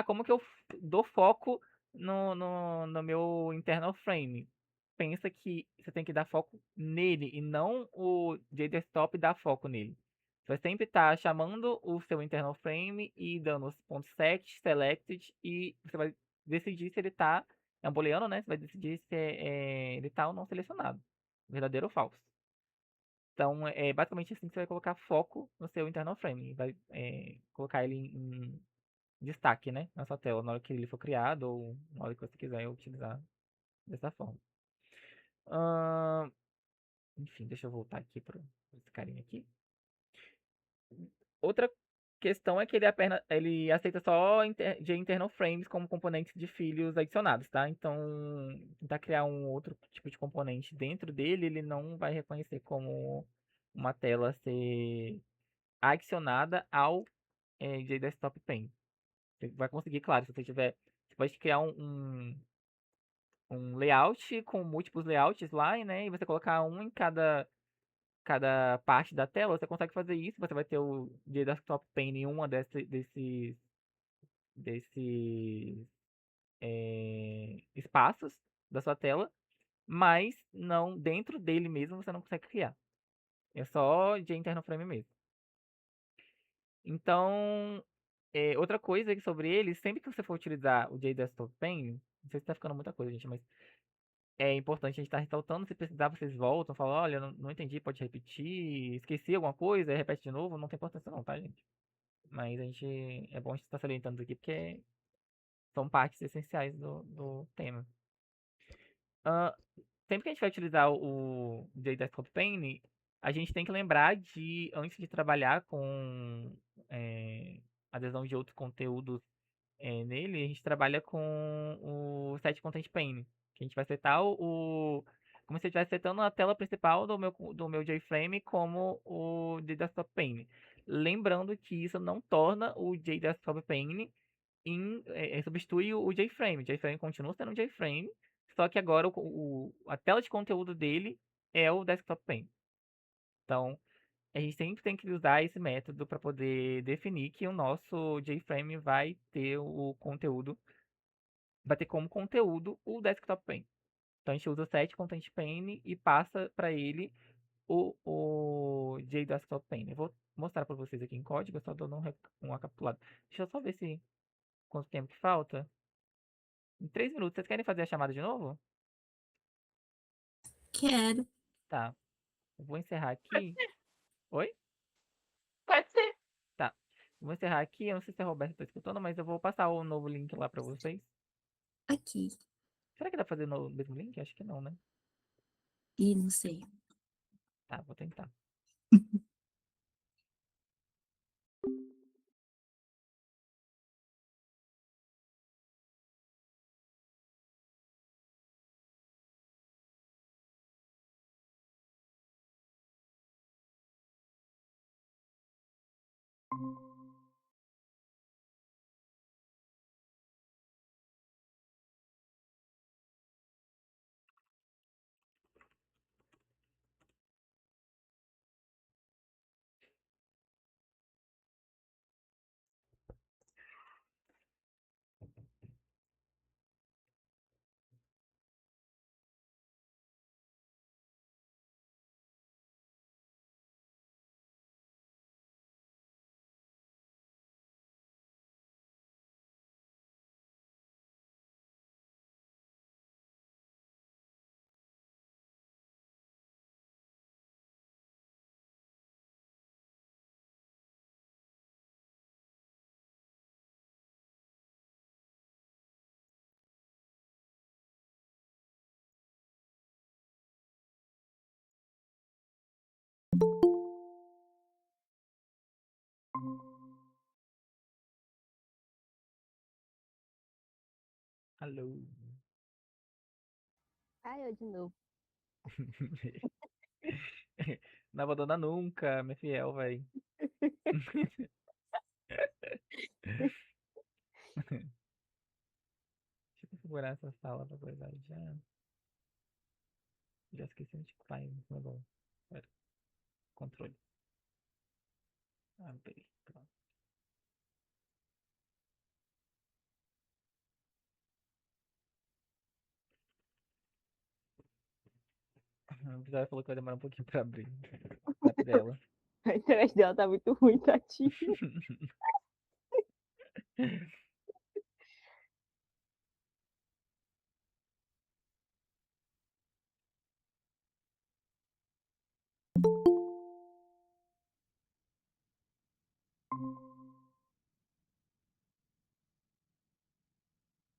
como que eu dou foco no meu Internal Frame? Pensa que você tem que dar foco nele e não o JDesktop dar foco nele. Você vai sempre estar chamando o seu Internal Frame e dando os pontos set, selected e você vai decidir se ele está, é um booleano, né? Você vai decidir se ele está ou não selecionado. Verdadeiro ou falso. Então, é basicamente assim que você vai colocar foco no seu internal frame. Vai colocar ele em destaque, né? Na sua tela, na hora que ele for criado ou na hora que você quiser utilizar dessa forma. Ahn, enfim, deixa eu voltar aqui para esse carinha aqui. Outra questão é que ele aceita só de internal frames como componentes de filhos adicionados, tá? Então, tentar criar um outro tipo de componente dentro dele, ele não vai reconhecer como uma tela ser adicionada ao JDesktop Paint. Você vai conseguir, claro, se você tiver. Você pode criar um layout com múltiplos layouts lá, né? E você colocar um em cada parte da tela, você consegue fazer isso. Você vai ter o JDesktop Paint em uma desses espaços da sua tela, mas não dentro dele mesmo você não consegue criar. É só de internal frame mesmo. Então, Outra coisa sobre ele, sempre que você for utilizar o JDesktop Paint, não sei se tá ficando muita coisa, gente, mas é importante a gente estar ressaltando. Se precisar, vocês voltam, falam, olha, não entendi, pode repetir, esqueci alguma coisa, aí repete de novo, não tem importância não, tá, gente? Mas é bom a gente estar salientando isso aqui, porque são partes essenciais do tema. Ah, sempre que a gente vai utilizar o JDesktop Paint, a gente tem que lembrar de, antes de trabalhar com é, adesão de outros conteúdos nele, a gente trabalha com o Set Content Pane, que a gente vai setar como se eu estivesse setando a tela principal do meu JFrame como o JDesktop Pane. Lembrando que isso não torna o JDesktop Pane substitui o JFrame. O JFrame continua sendo um JFrame, só que agora a tela de conteúdo dele é o Desktop Pane. Então, a gente sempre tem que usar esse método para poder definir que o nosso JFrame vai ter como conteúdo o Desktop Pane. Então a gente usa o set Content Pane e passa para ele o JDesktop Pane. Eu vou mostrar para vocês aqui em código, eu só dou um recapitulado. Deixa eu só ver se quanto tempo que falta. Em 3 minutos. Vocês querem fazer a chamada de novo? Quero. Tá. Eu vou encerrar aqui. Oi? Pode ser. Tá. Eu vou encerrar aqui. Eu não sei se a Roberta está escutando, mas eu vou passar o novo link lá para vocês. Aqui. Será que dá pra fazer no mesmo link? Acho que não, né? E não sei. Tá, vou tentar. Alô. Ai, eu de novo. Não abandona nunca, minha fiel, véi. Deixa eu configurar essa sala pra coisa. Já esqueci onde que faz. Mas bom. Pera. Controle. Abrir. Pronto. O episódio falou que vai demorar um pouquinho pra abrir. Zap dela. A internet dela tá muito ruim, tadinha.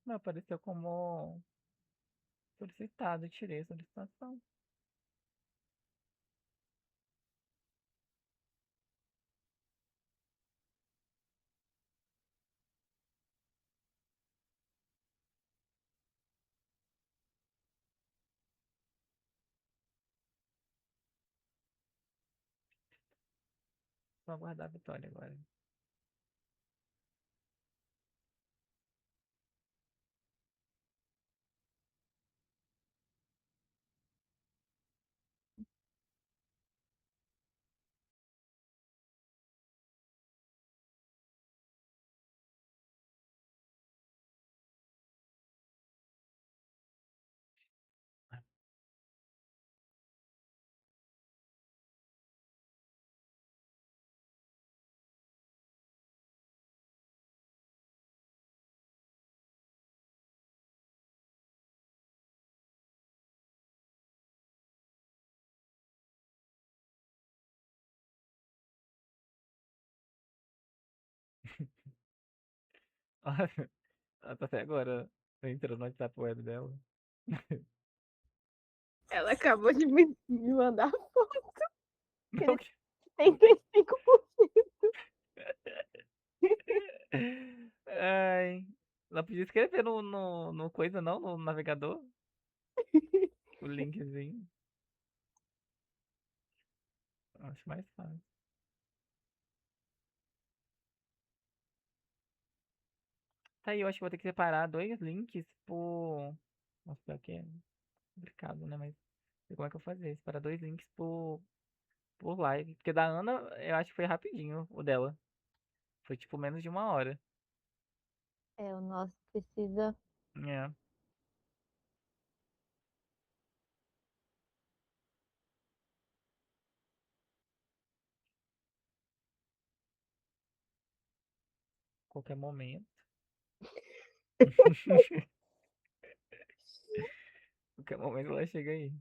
Não, apareceu como solicitado. Tirei a solicitação. Vou aguardar a vitória agora. Ela tá até agora entrando no WhatsApp web dela. Ela acabou de me mandar Não, 75%. ai, não podia escrever no coisa não, no navegador, o linkzinho. Acho mais fácil. Tá aí, eu acho que vou ter que separar dois links por. Nossa, pior que é complicado, né? Mas não sei como é que eu vou fazer. Separar dois links por live. Porque da Ana, eu acho que foi rapidinho o dela. Foi tipo menos de uma hora. O nosso precisa. É. Qualquer momento. Qualquer momento ela chega aí.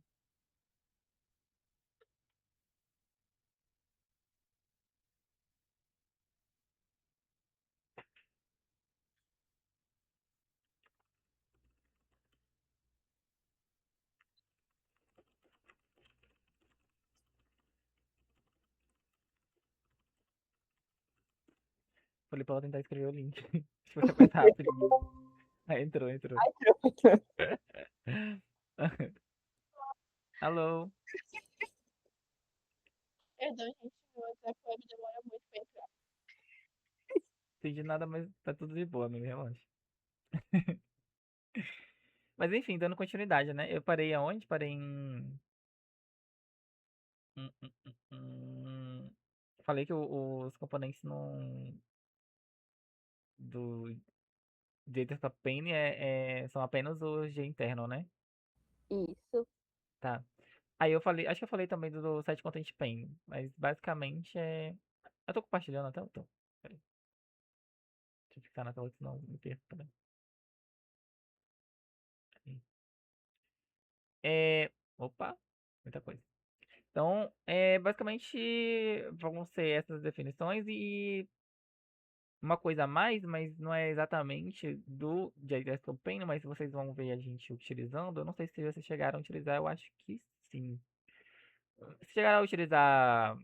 Falei pra ela tentar escrever o link. Acho que vai ser mais rápido. Ah, entrou. Alô? Perdão, gente, meu WhatsApp web demora muito pra entrar. Entendi nada, mas tá tudo de boa, amigo. Relaxa. Mas enfim, dando continuidade, né? Eu parei aonde? Parei em. Hum, hum, hum. Falei que os componentes não. Do Data Pane são apenas os de interno, né? Isso. Tá. Aí eu falei, acho que eu falei também do site Content Pane, mas basicamente é. Eu tô compartilhando até o tô. Peraí, deixa eu ficar na tela, senão me perco também. Aí. Opa, muita coisa. Então, basicamente vão ser essas definições e uma coisa a mais, mas não é exatamente do Desktop Pane, mas vocês vão ver a gente utilizando. Eu não sei se vocês chegaram a utilizar, eu acho que sim. Se chegaram a utilizar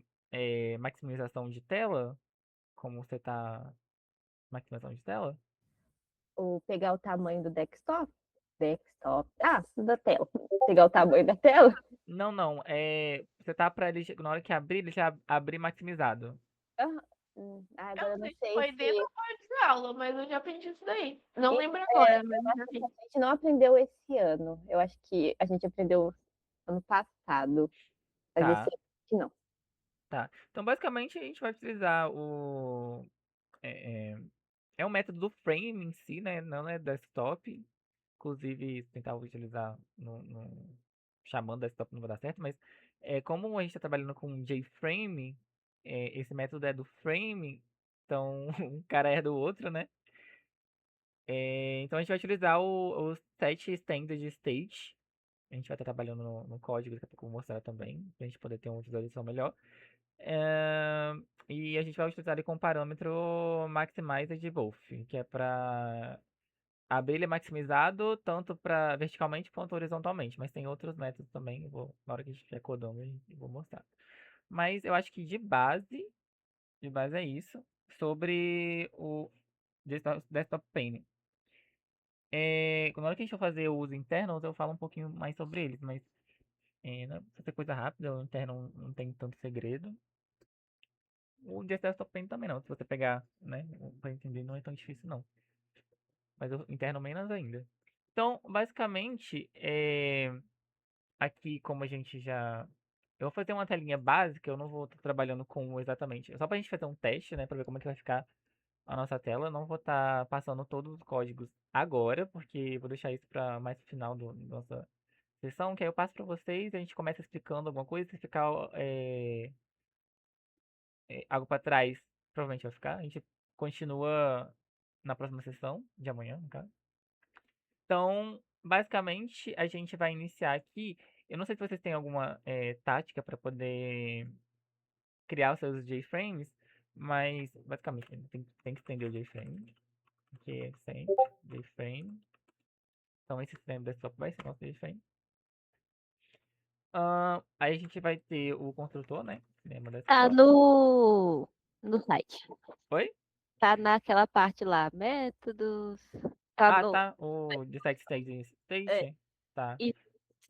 maximização de tela, como você está maximização de tela? Ou pegar o tamanho do desktop. Desktop. Ah, da tela. Pegar o tamanho da tela. Não, não. Você tá para ele, na hora que abrir, ele já abrir maximizado. Eu Agora eu não não sei se sei foi dentro se. ou fora de aula, mas eu já aprendi isso daí. Não E- lembro agora, mas eu já A vi. gente não aprendeu esse ano. Eu acho que a gente aprendeu ano passado. Mas esse Tá, ano acho que não. tá. Então, basicamente, a gente vai utilizar o. É, é, é um método do frame em si, né? Não é desktop. Inclusive, tentar utilizar chamando desktop não vai dar certo, mas como a gente está trabalhando com JFrame, esse método é do frame, então um cara é do outro, né? Então a gente vai utilizar o set standard state. A gente vai estar trabalhando no código, daqui a pouco eu vou mostrar também, para a gente poder ter uma visualização melhor. É, e a gente vai utilizar ele com o parâmetro maximizer de both, que é para abrir ele é maximizado tanto para verticalmente quanto horizontalmente, mas tem outros métodos também, na hora que a gente estiver codando, eu vou mostrar. Mas eu acho que de base é isso, sobre o Desktop Pane. Na hora que a gente for fazer o uso interno, eu falo um pouquinho mais sobre eles, mas não precisa ser coisa rápida, o interno não tem tanto segredo. O Desktop Pane também não, se você pegar, né, para entender, não é tão difícil não. Mas o interno menos ainda. Então, basicamente, aqui como a gente já. Eu vou fazer uma telinha básica, eu não vou estar trabalhando com exatamente. Só pra gente fazer um teste, né, pra ver como é que vai ficar a nossa tela. Eu não vou estar passando todos os códigos agora, porque eu vou deixar isso para mais pro final da nossa sessão, que aí eu passo pra vocês, a gente começa explicando alguma coisa, se ficar algo pra trás, provavelmente vai ficar. A gente continua na próxima sessão, de amanhã, no caso. Então, basicamente, a gente vai iniciar aqui. Eu não sei se vocês têm alguma tática para poder criar os seus JFrames, mas basicamente tem que estender o JFrame. que é sempre JFrame. Então esse cinema desktop vai ser nosso JFrame. Aí a gente vai ter o construtor, né? Cinema Tá desktop. no site. Oi? Tá naquela parte lá, métodos. Tá Ah, no. tá. O Dissect Stage É, State. Tá. isso.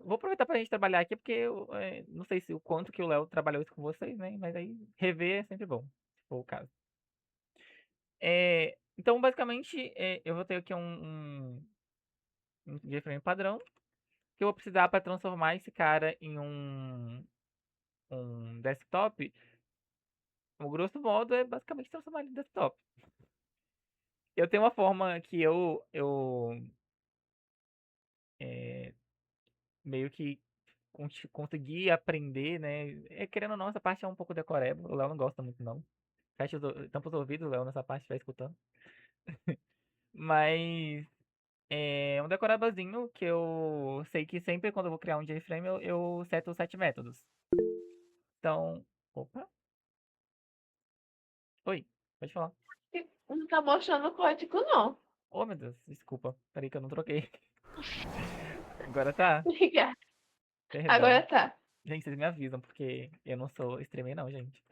Vou aproveitar pra gente trabalhar aqui, porque eu não sei se o quanto que o Léo trabalhou isso com vocês, né? Mas aí rever é sempre bom, se for o caso. Então, basicamente, eu vou ter aqui um JFrame padrão que eu vou precisar para transformar esse cara em um desktop. O grosso modo é basicamente transformar ele em desktop. Eu tenho uma forma que eu é, meio que consegui aprender, né? Querendo ou não, essa parte é um pouco decoreba. O Léo não gosta muito, não. Tampa os ouvidos, Léo, nessa parte, vai escutando. Mas é um decorabazinho que eu sei que sempre quando eu vou criar um JFrame eu seto os 7 métodos. Então, opa, oi, pode falar. Não tá mostrando o código, não. Oh, meu Deus, desculpa. Peraí que eu não troquei. Agora tá? Obrigada. Perdão. Agora tá. Gente, vocês me avisam, porque eu não sou streamer não, gente.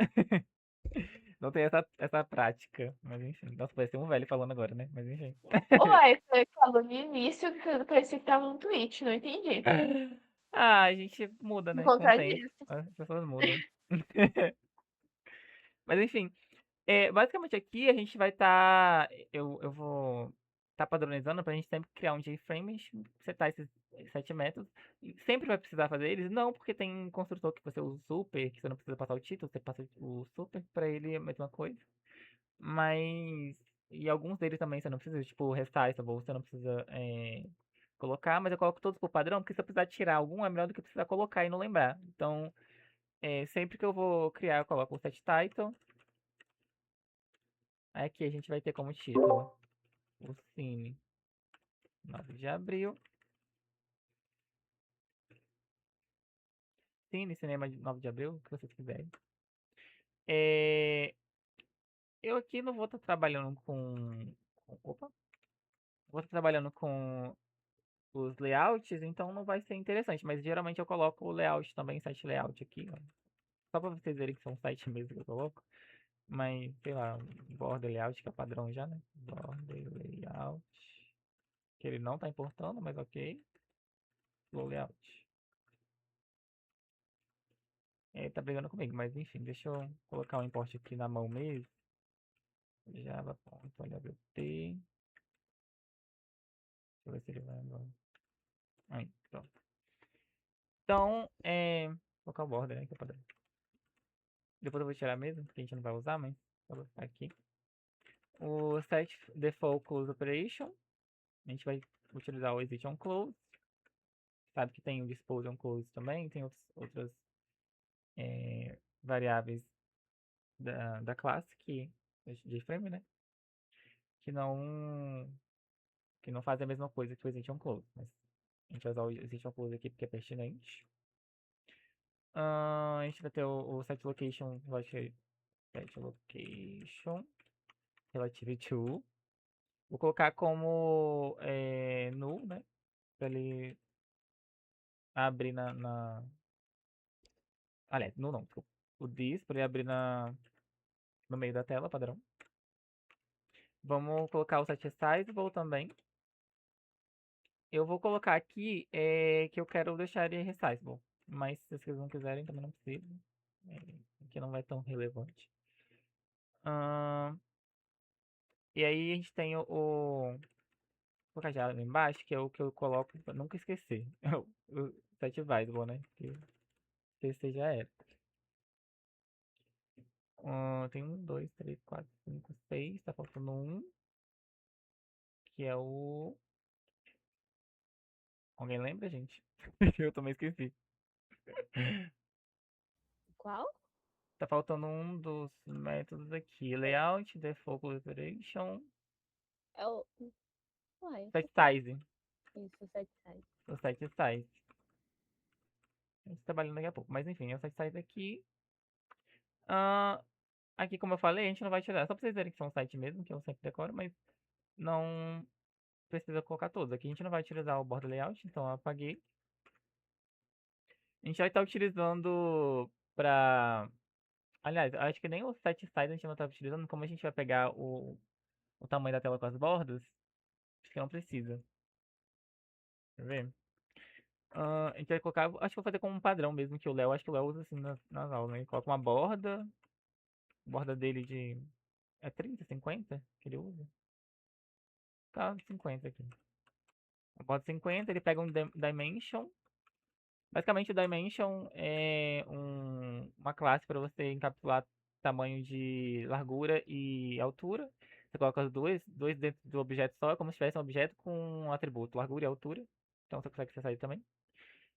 Não tenho essa prática. Mas enfim. Nossa, parece um velho falando agora, né? Mas enfim. Uai, você falou no início que parecia que tava no Twitch, não entendi. Ah, a gente muda, Me né? Com o tempo. contradiz. As pessoas mudam. Mas enfim. Basicamente aqui a gente vai estar. Eu vou estar padronizando pra gente sempre criar um JFrame, setar esses 7 métodos. E sempre vai precisar fazer eles? Não, porque tem um construtor que você usa o super, que você não precisa passar o título, você passa o super, pra ele é a mesma coisa. Mas. E alguns deles também você não precisa, tipo o Resizable, você não precisa colocar, mas eu coloco todos por padrão, porque se eu precisar tirar algum é melhor do que precisar colocar e não lembrar. Então, sempre que eu vou criar, eu coloco o set title. Aqui a gente vai ter como título o Cine 9 de abril. Cine, Cinema de 9 de abril, o que vocês quiserem. É, eu aqui não vou estar trabalhando opa! Vou estar trabalhando com os layouts, então não vai ser interessante. Mas geralmente eu coloco o layout também, site layout aqui, ó. Só pra vocês verem que são site mesmo que eu coloco. Mas, sei lá, border layout que é padrão já, né? Border layout. Que ele não tá importando, mas ok. Flow layout. Tá brigando comigo, mas enfim, deixa eu colocar o import aqui na mão mesmo. Java.lwt. Deixa eu ver se ele vai agora. Aí, pronto. Então, vou colocar o border, né? Que é padrão. Depois eu vou tirar mesmo, porque a gente não vai usar, mas eu vou ficar aqui. O set default close operation. A gente vai utilizar o exit on close. Sabe que tem o dispose on close também, tem outras variáveis da classe de frame, né? Que não fazem a mesma coisa que o exit on close. Mas a gente vai usar o exit on close aqui porque é pertinente. A gente vai ter o set location relative to. Vou colocar como null, né? Pra ele abrir aliás, null não, desculpa. O this pra ele abrir no meio da tela, padrão. Vamos colocar o set sizable também. Eu vou colocar aqui que eu quero deixar ele resizable. Mas se vocês não quiserem, também não precisa. Que não vai tão relevante. E aí a gente tem vou colocar já ali embaixo, que é o que eu coloco pra nunca esquecer. O set visible, né? Que esquecer já era. Tem 1, 2, 3, 4, 5, 6. Tá faltando um. Que é o. Alguém lembra, gente? Eu também esqueci. Qual? Tá faltando um dos métodos aqui. Layout, default operation, É o. Uai, set esse aqui. size. Isso, set size. O set size. A gente trabalhando daqui a pouco. Mas enfim, é o set size aqui. Aqui, como eu falei, a gente não vai tirar. Só pra vocês verem que são um site mesmo, que eu sempre decoro, mas não precisa colocar todos. Aqui a gente não vai utilizar o border layout, então eu apaguei. A gente vai estar utilizando para... Aliás, acho que nem o set size a gente não está utilizando, como a gente vai pegar o tamanho da tela com as bordas, acho que não precisa. Quer ver? A gente vai colocar, acho que vou fazer como um padrão mesmo, que o Léo, acho que o Léo usa assim nas aulas, né? Ele coloca uma borda dele de... É 30, 50 que ele usa? Tá, 50 aqui. A borda 50, ele pega um dimension. Basicamente, o dimension é uma classe para você encapsular tamanho de largura e altura. Você coloca os dois dentro do objeto só, é como se tivesse um objeto com um atributo, largura e altura. Então você consegue acessar ele também.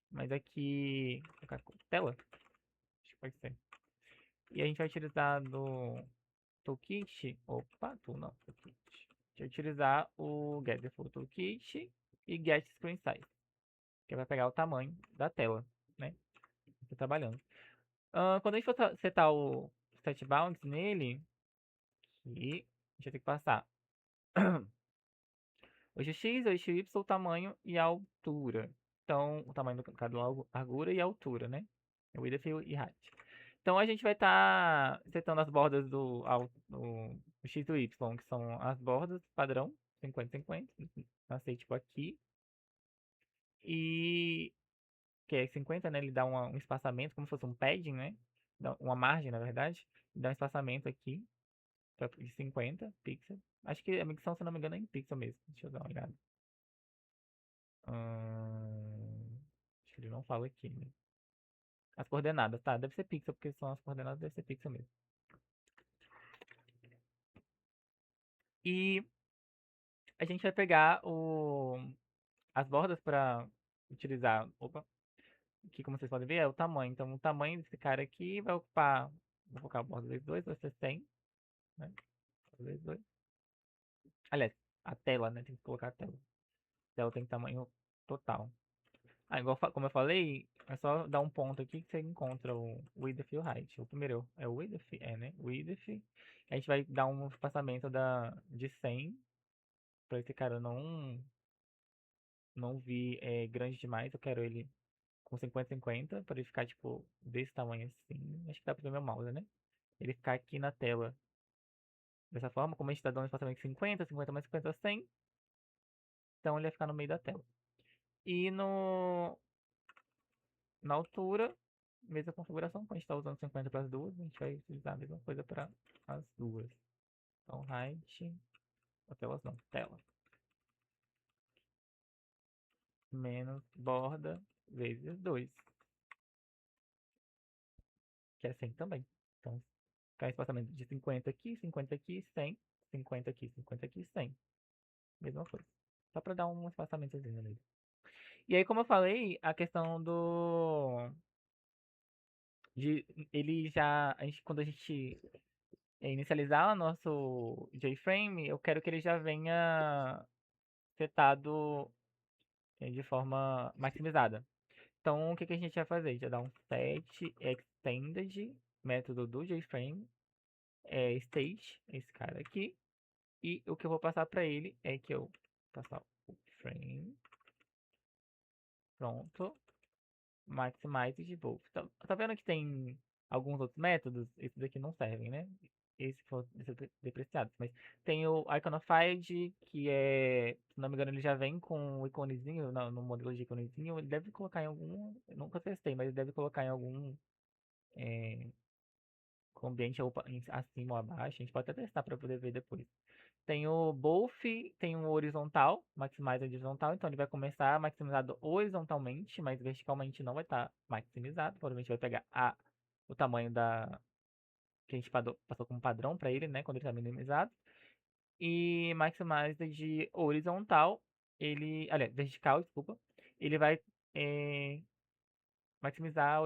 Mas aqui, vou colocar tela, acho que pode ser. E a gente vai utilizar no toolkit, opa, tool não, toolkit. A gente vai utilizar o get default toolkit e get screen size, que vai pegar o tamanho da tela, né? Tô trabalhando. Quando a gente for setar o set bounds nele, aqui, a gente vai ter que passar o x, o y, o tamanho e a altura. Então, o tamanho do cada largura e a altura, né? O width e height. Então, a gente vai estar setando as bordas do x e o y, que são as bordas padrão, 50, 50. Passei, tipo, aqui. E que é 50, né? Ele dá um espaçamento, como se fosse um padding, né? Dá uma margem, na verdade. Dá um espaçamento aqui de 50 pixels. Acho que a medição, se não me engano, é em pixel mesmo. Deixa eu dar uma olhada. Acho que ele não fala aqui, né? As coordenadas, tá? Deve ser pixel, porque são as coordenadas, deve ser pixel mesmo. E a gente vai pegar as bordas para utilizar. Opa! Aqui, como vocês podem ver, é o tamanho. Então, o tamanho desse cara aqui vai ocupar. Vou colocar a borda vezes 2, vocês têm, né? Vezes 2. Aliás, a tela, né? Tem que colocar a tela. A tela tem tamanho total. Igual como eu falei, é só dar um ponto aqui que você encontra o width e o height. O primeiro é o width, né? Width. A gente vai dar um espaçamento de 100 para esse cara não vir grande demais. Eu quero ele com 50-50 para ele ficar tipo desse tamanho assim. Acho que dá para ver meu mouse, né? Ele ficar aqui na tela dessa forma, como a gente está dando um espaçamento de 50, 50 mais 50, 100. Então ele vai ficar no meio da tela. E na altura, mesma configuração, como a gente está usando 50 para as duas, a gente vai utilizar a mesma coisa para as duas. Então, height, ou telas não, tela. Menos borda vezes 2, que é 100 também. Então, ficar espaçamento de 50 aqui, 50 aqui, 100, 50 aqui, 50 aqui, 100. Mesma coisa. Só para dar um espaçamentozinho nele. E aí, como eu falei, a questão ele já, quando a gente inicializar o nosso JFrame, eu quero que ele já venha setado de forma maximizada. Então, o que a gente vai fazer? Já dá um set extended, método do JFrame, state, esse cara aqui. E o que eu vou passar para ele é que eu passar o frame, pronto, maximize de both. Tá vendo que tem alguns outros métodos? Esses daqui não servem, né? Esse foi depreciado. Mas tem o Iconifyd, que se não me engano, ele já vem com o iconezinho, no modelo de iconezinho. Ele deve colocar em algum. Eu nunca testei, mas ele deve colocar em algum com ambiente acima ou abaixo. A gente pode até testar para poder ver depois. Tem o both, tem o horizontal, maximize horizontal, então ele vai começar maximizado horizontalmente, mas verticalmente não vai estar maximizado. Provavelmente vai pegar o tamanho que a gente passou como padrão para ele, né, quando ele está minimizado. E maximize de horizontal, aliás, vertical, desculpa, ele vai maximizar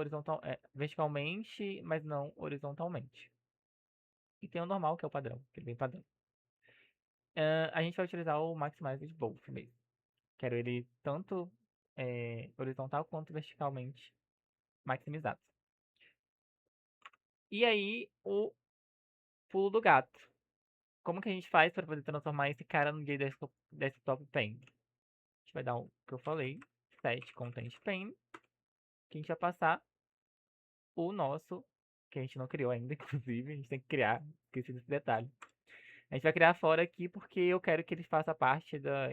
verticalmente, mas não horizontalmente. E tem o normal, que é o padrão, que ele vem padrão. A gente vai utilizar o Maximize de Both mesmo. Quero ele tanto horizontal quanto verticalmente maximizado. E aí, o pulo do gato. como que a gente faz para poder transformar esse cara no desktop pane? A gente vai dar o que eu falei, set content pane, que a gente vai passar o nosso, que a gente não criou ainda, inclusive, a gente tem que criar, esqueci desse detalhe. A gente vai criar fora aqui porque eu quero que ele faça parte a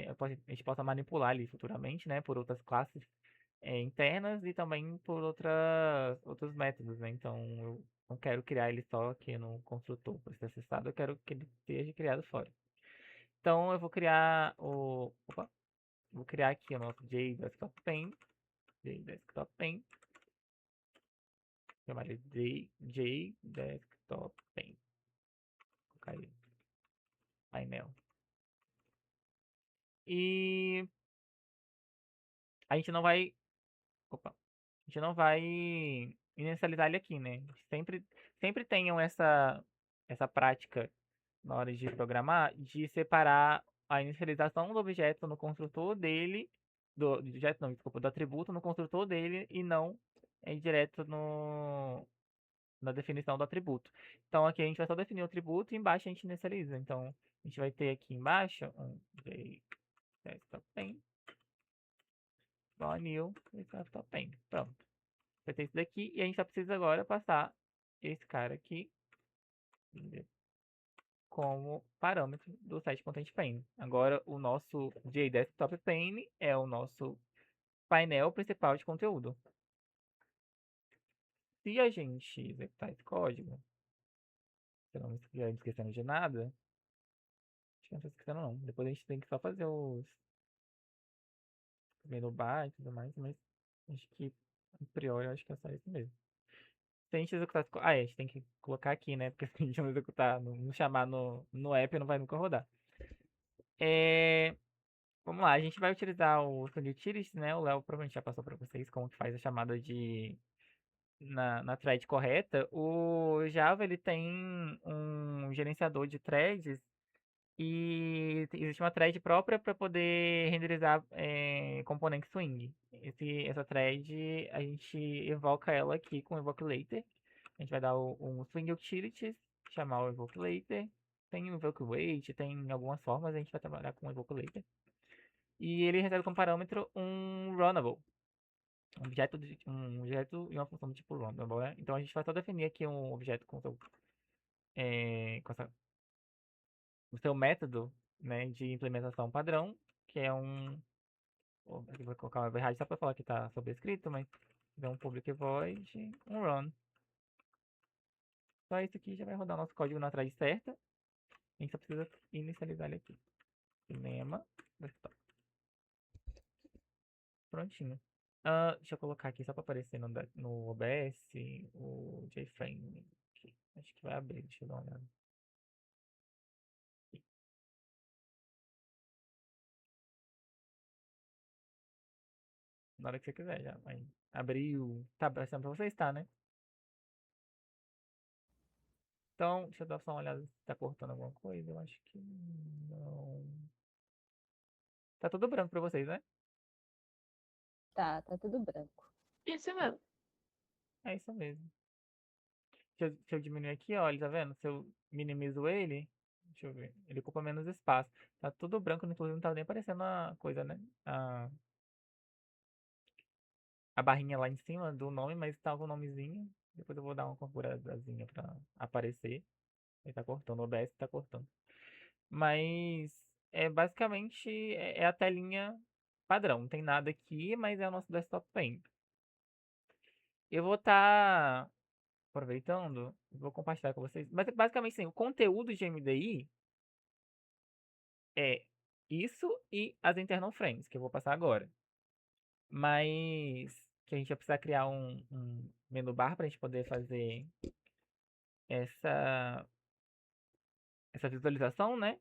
gente possa manipular ele futuramente, né, por outras classes internas e também por outros métodos, né? Então eu não quero criar ele só aqui no construtor para ser acessado, eu quero que ele seja criado fora. Então eu vou criar vou criar aqui o nosso JDesktopPane, JDesktopPane, chamar ele de JDesktopPane, colocar aí, painel. E a gente não vai, a gente não vai inicializar ele aqui, né? Sempre tenham essa prática na hora de programar de separar a inicialização do objeto no construtor dele, do objeto não, desculpa, do atributo no construtor dele e não direto na definição do atributo. Então aqui a gente vai só definir o atributo e embaixo a gente inicializa. Então a gente vai ter aqui embaixo um desktop pane, igual a new desktop pane. Pronto. Vai ter isso daqui e a gente só precisa agora passar esse cara aqui como parâmetro do site Content Pane. Agora o nosso JDesktop Pane é o nosso painel principal de conteúdo. Se a gente executar esse código, se eu não estiver esquecendo de nada, acho que não estou esquecendo não. Depois a gente tem que só fazer os menu bar e tudo mais, mas acho que a priori acho que é só isso mesmo. Se a gente executar esse a gente tem que colocar aqui, né? Porque se a gente não executar, não chamar no app, não vai nunca rodar. Vamos lá, a gente vai utilizar o Utilities, né? O Léo provavelmente já passou para vocês como que faz a chamada na thread correta. O Java ele tem um gerenciador de threads e existe uma thread própria para poder renderizar componente swing. Essa thread a gente evoca ela aqui com o evoke later. A gente vai dar um swing utilities, chamar o evoke later. Tem o evoke wait, tem algumas formas, a gente vai trabalhar com o evoke later. E ele recebe como parâmetro um runnable. Um objeto e uma função do tipo runnable, né? Então a gente vai só definir aqui um objeto com o seu método, né, de implementação padrão, que é aqui vou colocar uma override só para falar que está sobrescrito, mas é um public void, um run. Só isso aqui já vai rodar nosso código na thread certa. A gente só precisa inicializar ele aqui. Cinema, desktop. Prontinho. Deixa eu colocar aqui só para aparecer no OBS o JFrame. Acho que vai abrir, deixa eu dar uma olhada. Na hora que você quiser já. Aí, abriu. Tá aparecendo pra vocês, tá, né? Então, deixa eu dar só uma olhada se tá cortando alguma coisa. Eu acho que não. Tá tudo branco pra vocês, né? Tá tudo branco. Isso mesmo. É isso mesmo. Se eu diminuir aqui, ó, ele tá vendo? Se eu minimizo ele, deixa eu ver. Ele ocupa menos espaço. Tá tudo branco, inclusive não tá nem aparecendo a coisa, né? A barrinha lá em cima do nome, mas tava o nomezinho. Depois eu vou dar uma configuradazinha pra aparecer. Ele tá cortando, o OBS tá cortando. Mas basicamente é a telinha padrão. Não tem nada aqui, mas é o nosso desktop pane. Eu vou estar aproveitando, vou compartilhar com vocês. Mas basicamente sim, o conteúdo de MDI é isso e as internal frames, que eu vou passar agora. Mas que a gente vai precisar criar um menu bar para a gente poder fazer essa, essa visualização, né?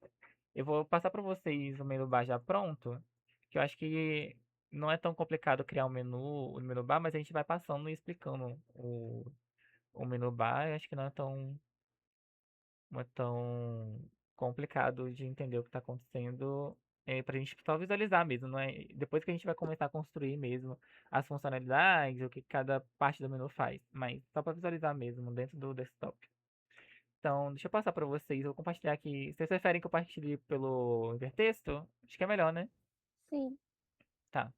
Eu vou passar para vocês o menu bar já pronto, que eu acho que não é tão complicado criar o menu bar, mas a gente vai passando e explicando o menu bar. Eu acho que não é tão complicado de entender o que está acontecendo. Para a gente só visualizar mesmo, não é? Depois que a gente vai começar a construir mesmo as funcionalidades, o que cada parte do menu faz, mas só para visualizar mesmo dentro do desktop. Então, deixa eu passar para vocês. Eu vou compartilhar aqui. Vocês preferem que eu compartilhe pelo hipertexto? Acho que é melhor, né? Sim. Tá.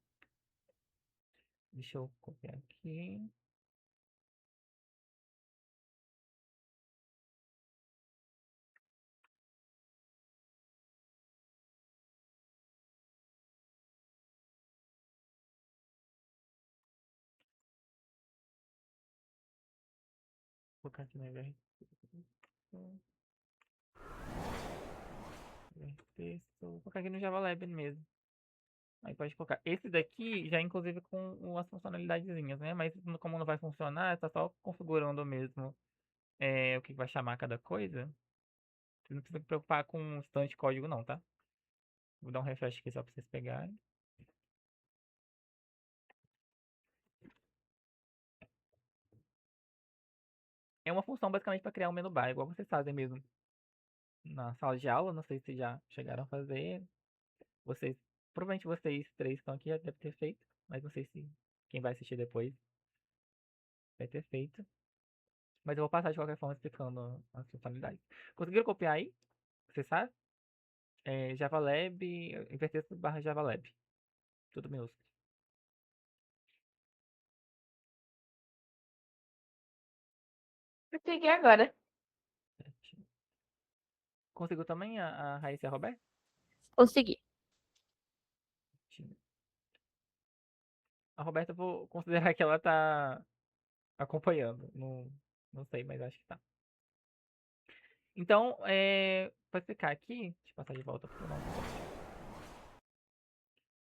Deixa eu copiar aqui. Vou colocar aqui no hipertexto. Vou colocar aqui no Java Lab mesmo. Aí pode colocar. Esse daqui já é inclusive com as funcionalidadezinhas, né? Mas como não vai funcionar, tá só configurando mesmo o que vai chamar cada coisa. Você não precisa se preocupar com o tanto de código não, tá? Vou dar um refresh aqui só pra vocês pegarem. É uma função basicamente para criar um menu bar, igual vocês fazem mesmo na sala de aula. Não sei se já chegaram a fazer. Vocês, provavelmente vocês três que estão aqui já devem ter feito, mas não sei se quem vai assistir depois vai ter feito. Mas eu vou passar de qualquer forma explicando as funcionalidades. Conseguiram copiar aí? Você sabe? Java Lab, hipertexto barra Java Lab. Tudo minúsculo. Consegui agora. Conseguiu também a Raíssa e a Roberta? Consegui. A Roberta eu vou considerar que ela tá acompanhando. Não, não sei, mas acho que tá. Então, pra explicar aqui, deixa eu passar de volta pro nosso.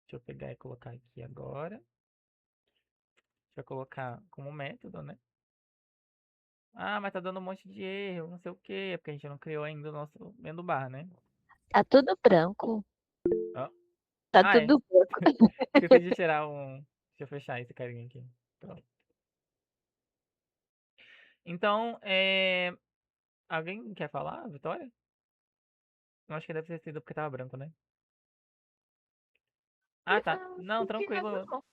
Deixa eu pegar e colocar aqui agora. A gente vai colocar como método, né? Ah, mas tá dando um monte de erro, não sei o quê, porque a gente não criou ainda o nosso menu bar, né? Tá tudo branco. Ó. Tá Ah, é. tudo branco. Esqueci de tirar um. Deixa eu fechar esse carinha aqui. Pronto. Então, alguém quer falar, Vitória? Eu acho que deve ter sido porque tava branco, né? Ah, tá. Não, Não fiz nada, tranquilo. não.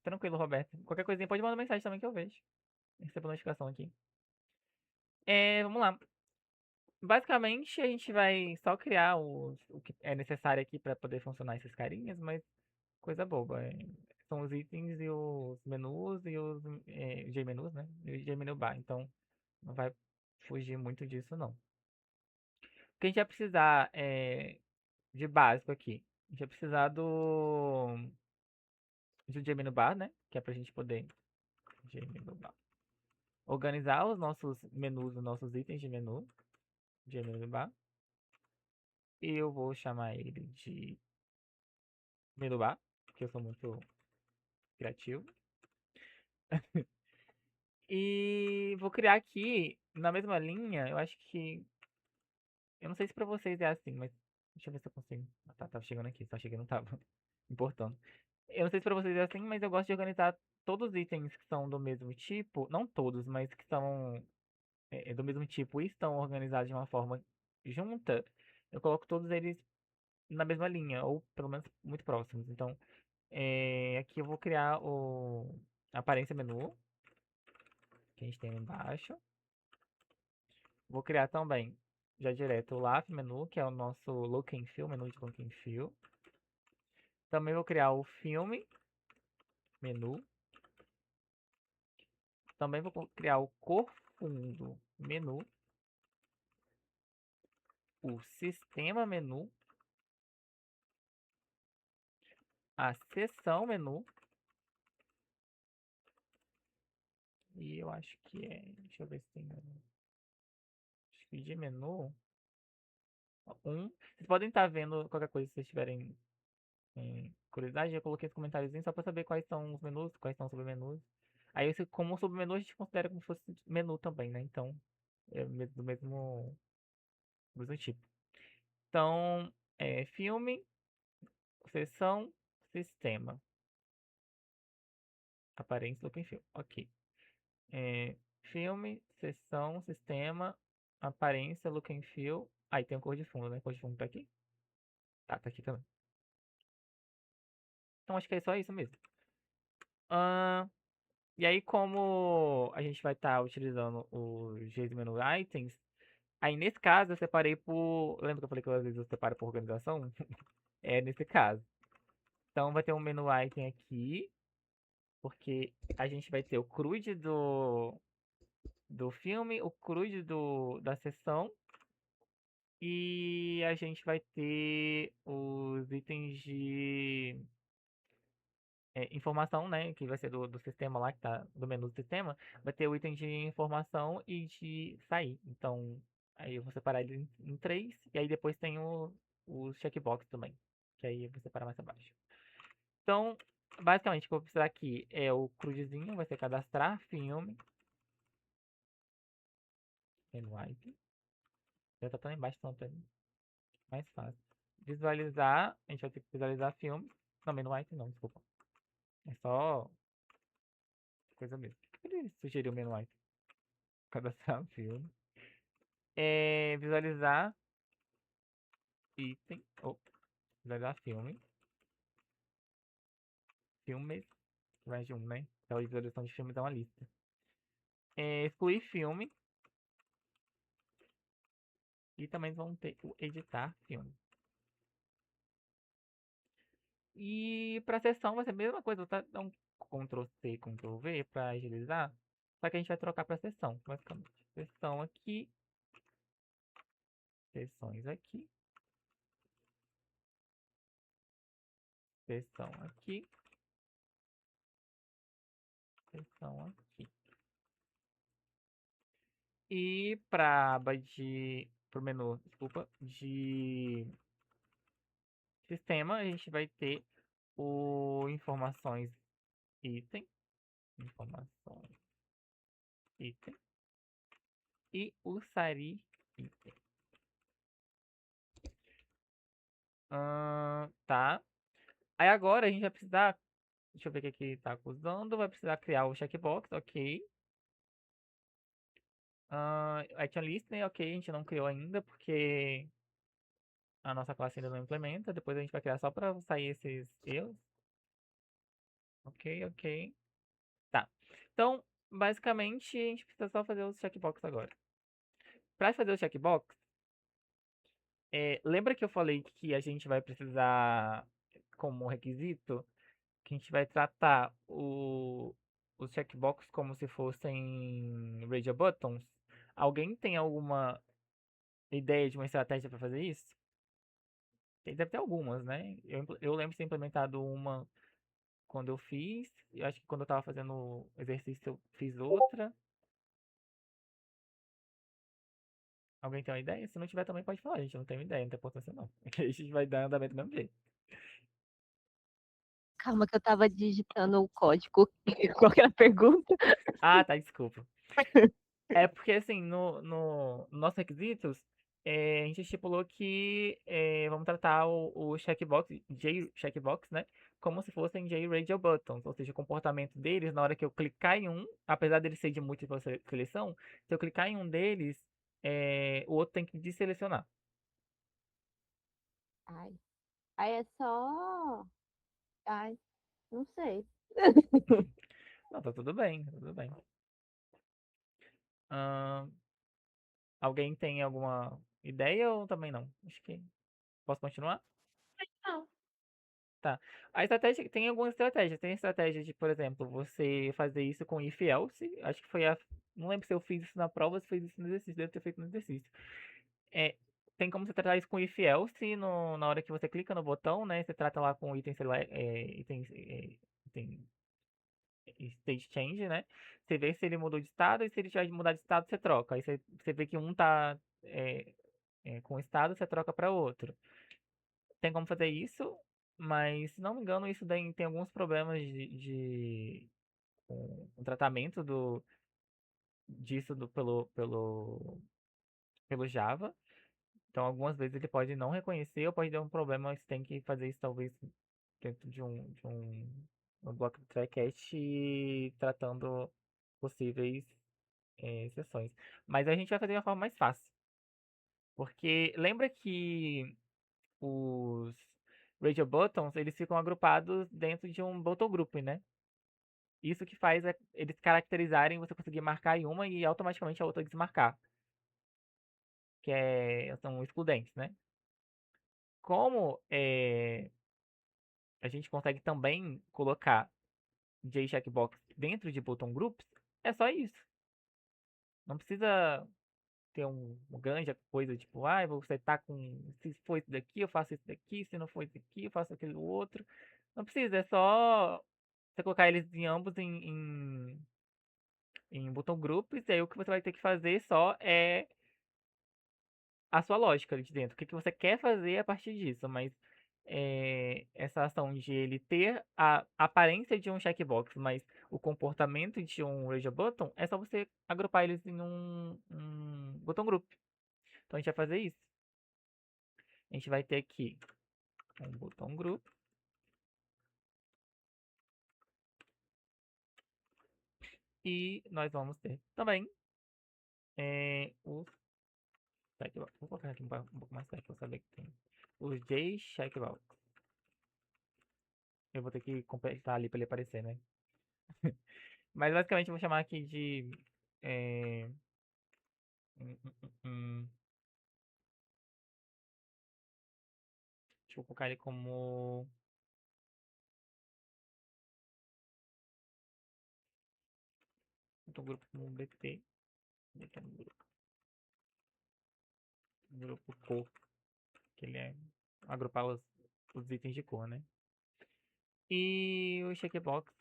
Tranquilo, Roberto. Qualquer coisinha pode mandar mensagem também que eu vejo. Recebo notificação aqui. Vamos lá. Basicamente, a gente vai só criar o que é necessário aqui para poder funcionar esses carinhas, mas coisa boba. São os itens e os menus e os J-menus, né? E o J-menu bar. Então, não vai fugir muito disso, não. O que a gente vai precisar de básico aqui? A gente vai precisar do J-menu bar, né? Que é pra gente poder J-menu bar. Organizar os nossos menus, os nossos itens de menu. J-menu bar. E eu vou chamar ele de menu bar, porque eu sou muito criativo. E vou criar aqui, na mesma linha, eu acho que. Eu não sei se pra vocês é assim, mas. Deixa eu ver se eu consigo. Ah, tá, tava chegando aqui, só cheguei não tava importando. Eu não sei se pra vocês é assim, mas eu gosto de organizar todos os itens que são do mesmo tipo. Não todos, mas que são do mesmo tipo e estão organizados de uma forma junta. Eu coloco todos eles na mesma linha, ou pelo menos muito próximos. Então, aqui eu vou criar a aparência menu, que a gente tem lá embaixo. Vou criar também, já direto, o LAF menu, que é o nosso look and feel, menu de look and feel. Também vou criar o filme menu. Também vou criar o cor fundo menu. O sistema menu. A seção menu. E eu acho que deixa eu ver se tem acho que de menu. Vocês podem estar vendo qualquer coisa se vocês tiverem curiosidade. Eu coloquei os comentários só para saber quais são os menus, quais são os submenus. Aí, como submenu, a gente considera como se fosse menu também, né? Então, é do mesmo tipo. Então, filme, seção, sistema. Aparência, look and feel. Ok. Filme, seção, sistema, aparência, look and feel. Aí tem o cor de fundo, né? Cor de fundo tá aqui? Tá aqui também. Então acho que é só isso mesmo. E aí, como a gente vai estar utilizando os menu items, Aí, nesse caso, eu separei por... Lembra que eu falei que às vezes eu separo por organização? É nesse caso. Então, vai ter um menu item aqui, porque a gente vai ter o CRUD do filme, o CRUD da sessão, e a gente vai ter os itens de informação, né? Que vai ser do sistema lá, que tá do menu do sistema. Vai ter o item de informação e de sair. Então, aí eu vou separar ele em três. E aí depois tem os checkbox também. Que aí eu vou separar mais abaixo. Então, basicamente, o que eu vou precisar aqui é o CRUDzinho, vai ser cadastrar filme. Menu item. Já tá tão embaixo, então tá mais fácil. Visualizar, a gente vai ter que visualizar filme. Não, menu item não, desculpa. É só coisa mesmo. Por que ele sugeriu menu item? Cadastrar filme. Visualizar item. Oh, visualizar filme. Filmes. Mais de um, né? Então, a visualização de filmes é uma lista. Excluir filme. E também vão ter o editar filme. E para a sessão vai ser a mesma coisa. Vou dar um Ctrl C, Ctrl V para agilizar. Só que a gente vai trocar para sessão, basicamente. Sessão aqui. Sessões aqui. Sessão aqui. Sessão aqui. E para aba pro menu, desculpa, de sistema, a gente vai ter o informações item, informações item e o sari item. Tá. Aí agora a gente vai precisar, deixa eu ver o que aqui tá acusando, vai precisar criar o checkbox, ok. Action listener, ok, a gente não criou ainda porque a nossa classe ainda não implementa. Depois a gente vai criar só para sair esses erros. Ok, ok. Tá. Então, basicamente, a gente precisa só fazer os checkbox agora. Para fazer o checkbox, lembra que eu falei que a gente vai precisar, como requisito, que a gente vai tratar os checkbox como se fossem radio buttons? Alguém tem alguma ideia de uma estratégia para fazer isso? Deve ter algumas, né? Eu lembro de ter implementado uma quando eu fiz. Eu acho que quando eu tava fazendo o exercício eu fiz outra. Alguém tem uma ideia? Se não tiver também pode falar, gente. Eu não tenho ideia, não tem importância não. A gente vai dar andamento do mesmo jeito. Calma que eu tava digitando o código. Qual que era a pergunta? Ah, tá, desculpa. É porque assim, no nossos requisitos, a gente estipulou que vamos tratar o checkbox, J-checkbox, né? Como se fossem J-radio buttons, ou seja, o comportamento deles, na hora que eu clicar em um, apesar deles ser de múltipla seleção, se eu clicar em um deles, o outro tem que desselecionar. Ai. Aí é só. Ai, não sei. Não, tá tudo bem, tá tudo bem. Ahn, alguém tem alguma ideia ou também não? Acho que posso continuar? Não. Tá. A estratégia, tem algumas estratégias. Tem a estratégia de, por exemplo, você fazer isso com if else. Acho que foi a. Não lembro se eu fiz isso na prova ou se fiz isso no exercício. Deve ter feito no exercício. É, tem como você tratar isso com if else na hora que você clica no botão, né? Você trata lá com o item, item state change, né? Você vê se ele mudou de estado e se ele tiver de mudar de estado, você troca. Aí você vê que um tá com estado, você troca para outro. Tem como fazer isso, mas se não me engano, isso daí tem alguns problemas com o tratamento disso pelo Java. Então, algumas vezes ele pode não reconhecer ou pode dar um problema. Você tem que fazer isso talvez dentro de um bloco de try-catch tratando possíveis exceções. Mas a gente vai fazer de uma forma mais fácil. Porque lembra que os radio buttons, eles ficam agrupados dentro de um button group, né? Isso que faz eles caracterizarem, você conseguir marcar em uma e automaticamente a outra desmarcar. são excludentes, né? Como a gente consegue também colocar JCheckbox dentro de botão groups, é só isso. Não precisa ter uma grande coisa tipo, você tá com. Se for isso daqui, eu faço isso daqui. Se não for isso daqui, eu faço aquele outro. Não precisa, é só você colocar eles em ambos em botão groups. E aí o que você vai ter que fazer só é a sua lógica ali de dentro. O que você quer fazer a partir disso. Mas essa ação de ele ter a aparência de um checkbox, mas o comportamento de um raise a button, é só você agrupar eles em um botão group. Então a gente vai fazer isso. A gente vai ter aqui um botão group. E nós vamos ter também os checkbox. Vou colocar aqui um pouco mais perto para saber que tem os JCheckbox. Eu vou ter que completar ali para ele aparecer, né? Mas basicamente eu vou chamar aqui de é, hum, hum, hum, hum. Deixa eu colocar ele como grupo como BT. Aqui é grupo cor, que ele é agrupar os itens de cor, né? E o checkbox,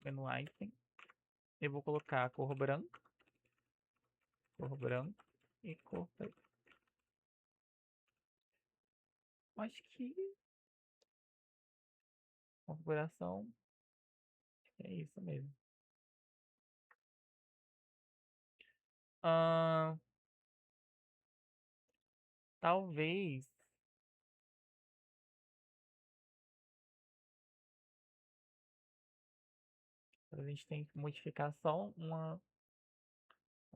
menu item, eu vou colocar cor branca e cor preta. Acho que configuração é isso mesmo. Talvez a gente tem que modificar só uma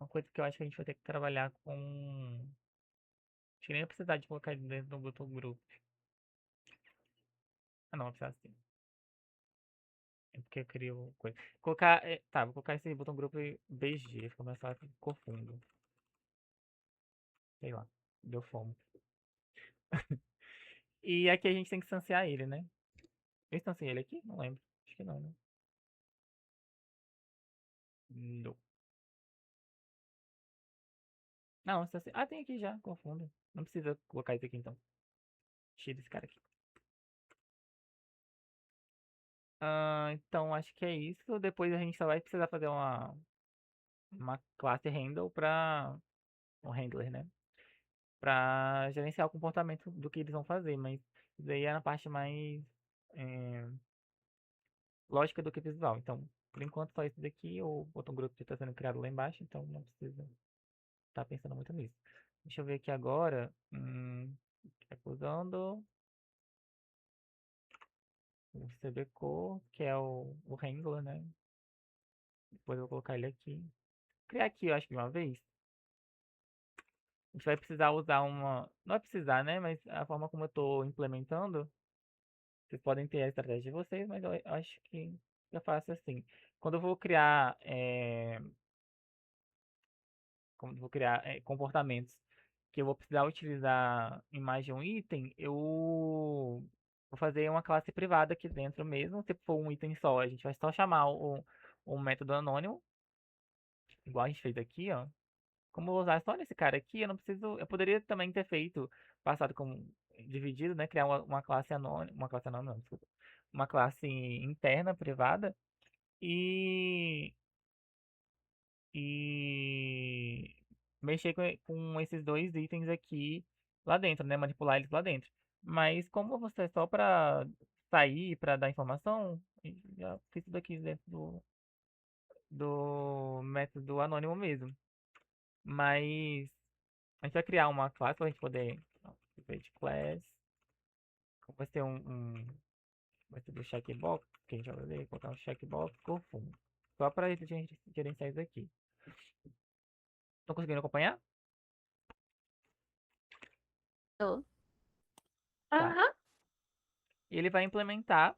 coisa que eu acho que a gente vai ter que trabalhar com. Acho que nem vai precisar de colocar ele dentro do botão grupo. Ah, não, vai precisar sim. É porque eu crio coisa. Colocar. Tá, vou colocar esse botão grupo BG. Fica mais fácil com cor fundo. Sei lá. Deu fome. E aqui a gente tem que instanciar ele, né? Eu instanciei ele aqui? Não lembro. Acho que não, né? Não. Não, instanciei. Ah, tem aqui já, confundo. Não precisa colocar isso aqui então. Tira esse cara aqui. Então acho que é isso. Depois a gente só vai precisar fazer uma classe handle para um handler, né? Para gerenciar o comportamento do que eles vão fazer, mas isso aí é na parte mais é, lógica do que visual. Então, por enquanto só isso daqui, o botão grupo já está sendo criado lá embaixo, então não precisa estar pensando muito nisso. Deixa eu ver aqui agora. Usando o CBCore, que é o handler, né? Depois eu vou colocar ele aqui. Criar aqui, eu acho que de uma vez. A gente vai precisar usar uma. Não vai precisar, né? Mas a forma como eu estou implementando, vocês podem ter a estratégia de vocês, mas eu acho que eu faço assim. Quando eu vou criar, quando eu vou criar comportamentos que eu vou precisar utilizar em mais de um item, eu vou fazer uma classe privada aqui dentro mesmo. Se for um item só, a gente vai só chamar o método anônimo, igual a gente fez aqui, ó. Como eu vou usar só nesse cara aqui, eu não preciso. Eu poderia também ter feito, passado como dividido, né? Criar uma classe anônima. Uma classe anônima, não, desculpa. Uma classe interna, privada. E. E. Mexer com esses dois itens aqui lá dentro, né? Manipular eles lá dentro. Mas como você é só para sair, para dar informação, eu já fiz tudo aqui dentro do método anônimo mesmo. Mas. A gente vai criar uma classe para a gente poder. Private class. Vai ser vai ser do checkbox. Que a gente vai fazer. Colocar um checkbox com fundo. Só para a gente gerenciar isso aqui. Estão conseguindo acompanhar? Tô. Tá. Aham. E ele vai implementar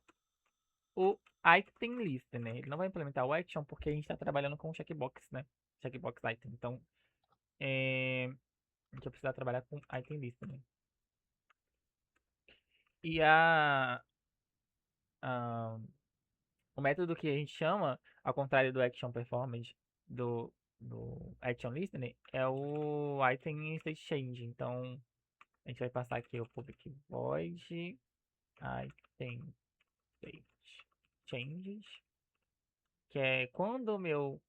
o item list, né? Ele não vai implementar o action porque a gente está trabalhando com o checkbox, né? Checkbox item. Então, a gente vai precisar trabalhar com item listening. E a- o método que a gente chama, ao contrário do action performance, do action listening, é o item state change. Então, a gente vai passar aqui o public void item state changes, que é quando o meu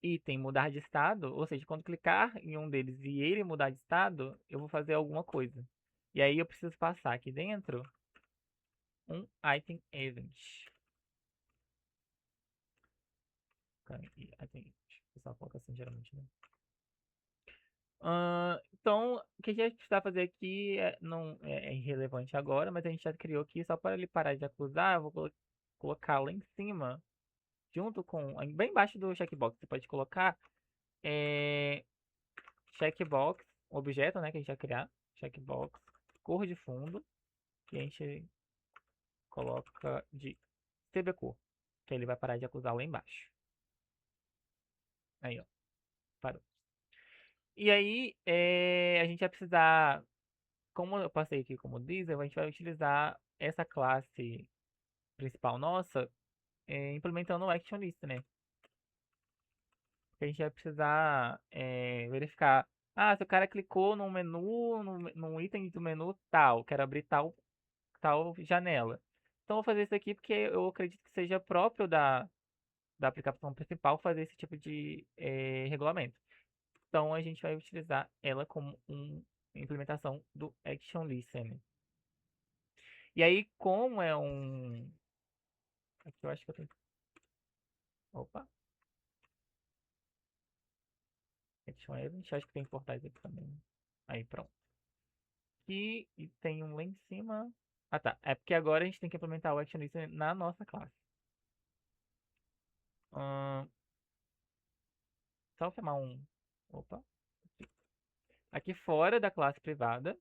item mudar de estado, ou seja, quando clicar em um deles e ele mudar de estado, eu vou fazer alguma coisa. E aí eu preciso passar aqui dentro um item event. Item, o pessoal coloca assim geralmente, né? Então, o que a gente precisa fazer aqui não é irrelevante agora, mas a gente já criou aqui só para ele parar de acusar. Eu vou colocar lá em cima, junto com, bem embaixo do checkbox, você pode colocar checkbox, objeto, né, que a gente vai criar, checkbox, cor de fundo, que a gente coloca de CB cor, que ele vai parar de acusar lá embaixo. Aí, ó, parou. E aí, a gente vai precisar, como eu passei aqui como diesel, a gente vai utilizar essa classe principal nossa, implementando o action list, né? A gente vai precisar verificar, se o cara clicou num menu, num item do menu tal, quero abrir tal janela. Então, eu vou fazer isso aqui porque eu acredito que seja próprio da aplicação principal fazer esse tipo de regulamento. Então, a gente vai utilizar ela como uma implementação do Action Listen. E aí, como é um... Aqui eu acho que eu tenho... Opa! Action Event, acho que tem que importar isso aqui também. Aí, pronto. E tem um lá em cima... Ah, tá. É porque agora a gente tem que implementar o Action Listen na nossa classe. Ahn, Só chamar um... Opa! Aqui fora da classe privada,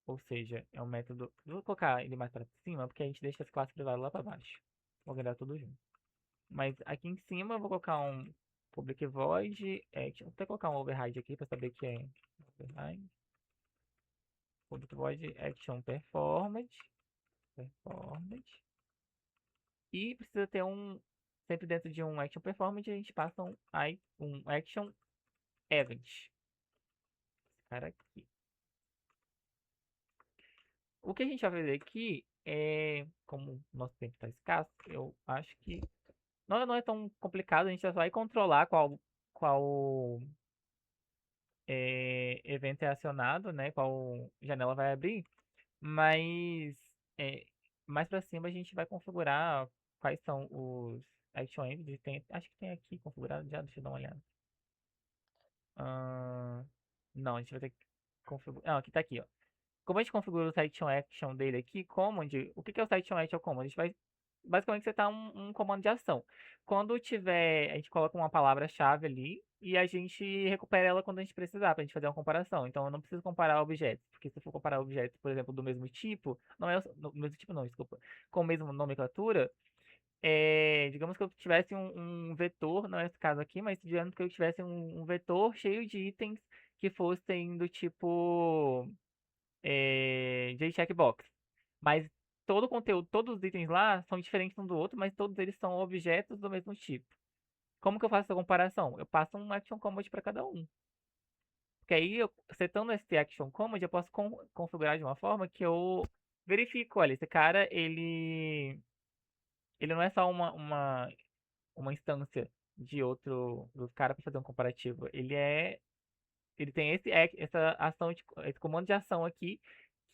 ou seja, é um método... Vou colocar ele mais para cima, porque a gente deixa as classes privadas lá para baixo. Vou guardar tudo junto. Mas aqui em cima eu vou colocar um public void action. Vou até colocar um override aqui para saber que é override. Public void action performance. E precisa ter sempre dentro de um action performance a gente passa um action event. Esse cara aqui. O que a gente vai fazer aqui como o nosso tempo está escasso, eu acho que não é tão complicado, a gente só vai controlar qual evento é acionado, né? Qual janela vai abrir, mas é, mais para cima a gente vai configurar quais são os action events. Acho que tem aqui configurado já, deixa eu dar uma olhada. Não, a gente vai ter que configurar. Não, aqui tá aqui, ó. Como a gente configura o Site Action dele aqui, Command, o que é o Site Action Command? A gente vai basicamente setar um comando de ação. Quando tiver, a gente coloca uma palavra-chave ali e a gente recupera ela quando a gente precisar, para a gente fazer uma comparação. Então eu não preciso comparar objetos, porque se eu for comparar objetos, por exemplo, do mesmo tipo, não é do mesmo tipo não, desculpa, com a mesma nomenclatura, digamos que eu tivesse um vetor, não é esse caso aqui, mas digamos que eu tivesse um vetor cheio de itens que fossem do tipo JCheckbox. Mas todo o conteúdo, todos os itens lá são diferentes um do outro, mas todos eles são objetos do mesmo tipo. Como que eu faço essa comparação? Eu passo um action command para cada um. Porque aí, setando esse action command, eu posso configurar de uma forma que eu verifico, olha, esse cara, ele não é só uma instância de outro do cara para fazer um comparativo. Ele tem essa ação, esse comando de ação aqui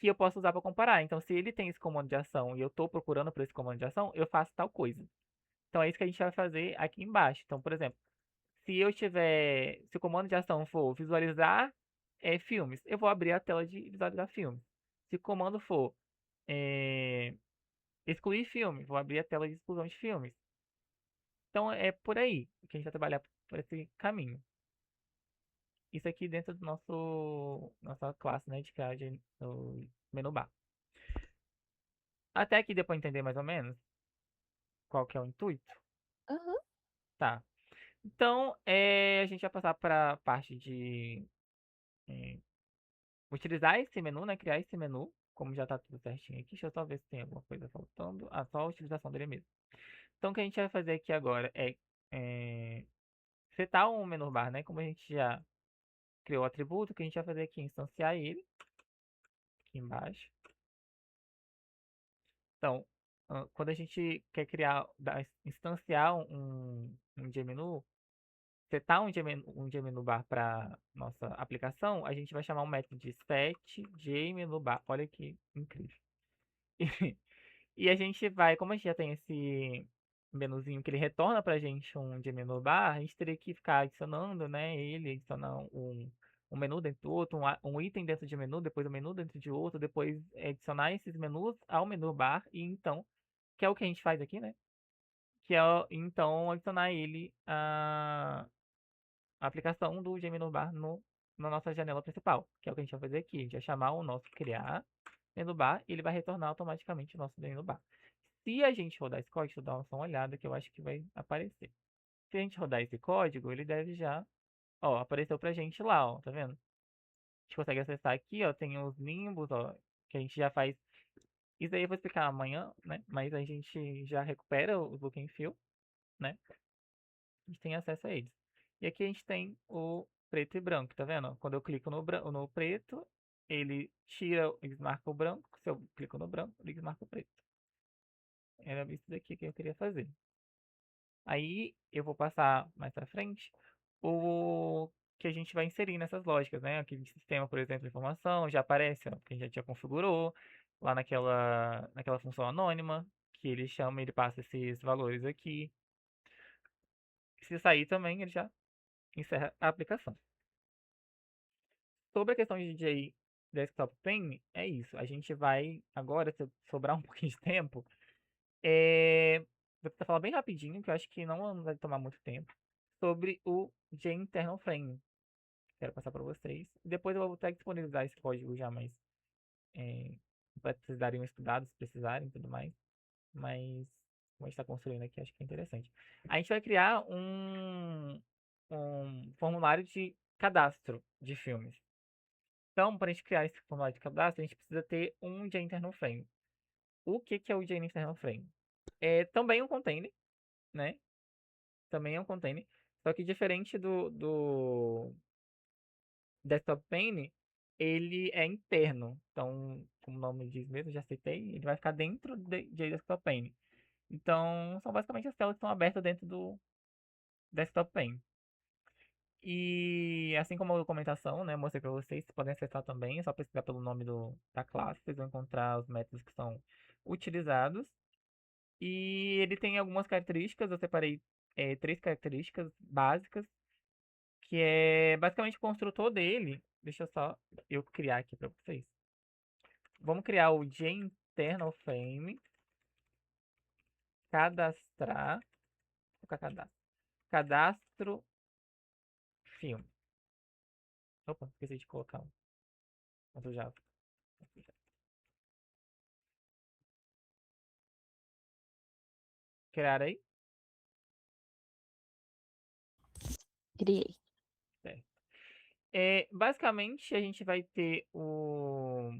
que eu posso usar para comparar. Então, se ele tem esse comando de ação e eu estou procurando por esse comando de ação, eu faço tal coisa. Então, é isso que a gente vai fazer aqui embaixo. Então, por exemplo, se o comando de ação for visualizar filmes, eu vou abrir a tela de visualizar filmes. Se o comando for excluir filme, vou abrir a tela de exclusão de filmes. Então, é por aí que a gente vai trabalhar por esse caminho. Isso aqui dentro do nossa classe, né, de criagem no menu bar. Até aqui deu para entender mais ou menos qual que é o intuito? Aham. Tá. Então, a gente vai passar para a parte de utilizar esse menu, né? Criar esse menu, como já tá tudo certinho aqui. Deixa eu só ver se tem alguma coisa faltando. Ah, só a utilização dele mesmo. Então, o que a gente vai fazer aqui agora é setar um menu bar, né? Como a gente já criou o atributo, o que a gente vai fazer aqui é instanciar ele, aqui embaixo. Então, quando a gente quer instanciar um JMenu, setar um JMenu bar para nossa aplicação, a gente vai chamar um método de setJMenuBar. Olha que incrível. E a gente vai, como a gente já tem esse menuzinho que ele retorna pra gente um JMenu bar, a gente teria que ficar adicionando, né, ele, adicionar um menu dentro do outro, um item dentro de menu, depois um menu dentro de outro, depois adicionar esses menus ao menu bar, e então, que é o que a gente faz aqui, né, que é, então, adicionar ele a aplicação do JMenu bar na nossa janela principal, que é o que a gente vai fazer aqui. A gente vai chamar o nosso criar menu bar e ele vai retornar automaticamente o nosso menu bar. Se a gente rodar esse código, deixa eu dar uma olhada que eu acho que vai aparecer. Se a gente rodar esse código, ele deve já, ó, apareceu pra gente lá, ó, tá vendo? A gente consegue acessar aqui, ó, tem os nimbus, ó, que a gente já faz. Isso aí eu vou explicar amanhã, né? Mas a gente já recupera os look and feel, né? A gente tem acesso a eles. E aqui a gente tem o preto e branco, tá vendo? Quando eu clico no preto, ele desmarca o branco. Se eu clico no branco, ele desmarca o preto. Era isso daqui que eu queria fazer. Aí eu vou passar mais pra frente o que a gente vai inserir nessas lógicas, né? Aqui de sistema, por exemplo, de informação, já aparece, ó, que a gente já tinha configurou lá naquela função anônima, que ele chama, ele passa esses valores aqui. Se sair também, ele já encerra a aplicação. Sobre a questão de DJ Desktop Pane, é isso. A gente vai agora, se sobrar um pouquinho de tempo, vou tentar falar bem rapidinho, que eu acho que não vai tomar muito tempo, sobre o JInternal Frame. Quero passar para vocês. Depois eu vou até disponibilizar esse código já, mas para vocês darem uma estudada, se precisarem e tudo mais. Mas como a gente está construindo aqui, acho que é interessante. A gente vai criar um formulário de cadastro de filmes. Então, para a gente criar esse formulário de cadastro, a gente precisa ter um JInternal Frame. O que é o JInternal Frame? É também um container, né? Também é um container. Só que diferente do Desktop Pane, ele é interno. Então, como o nome diz mesmo, já citei, ele vai ficar dentro de Desktop Pane. Então, são basicamente as telas que estão abertas dentro do Desktop Pane. E assim como a documentação, né, mostrei para vocês, vocês podem acessar também, é só pesquisar pelo nome da classe, vocês vão encontrar os métodos que são utilizados. E ele tem algumas características, eu separei 3 características básicas, que é basicamente o construtor dele. Deixa eu só eu criar aqui para vocês. Vamos criar o JInternal Frame, cadastrar, vou colocar cadastro filme. Opa, esqueci de colocar um. Outro Java. Criar aí? Criei. Certo. Basicamente, a gente vai ter o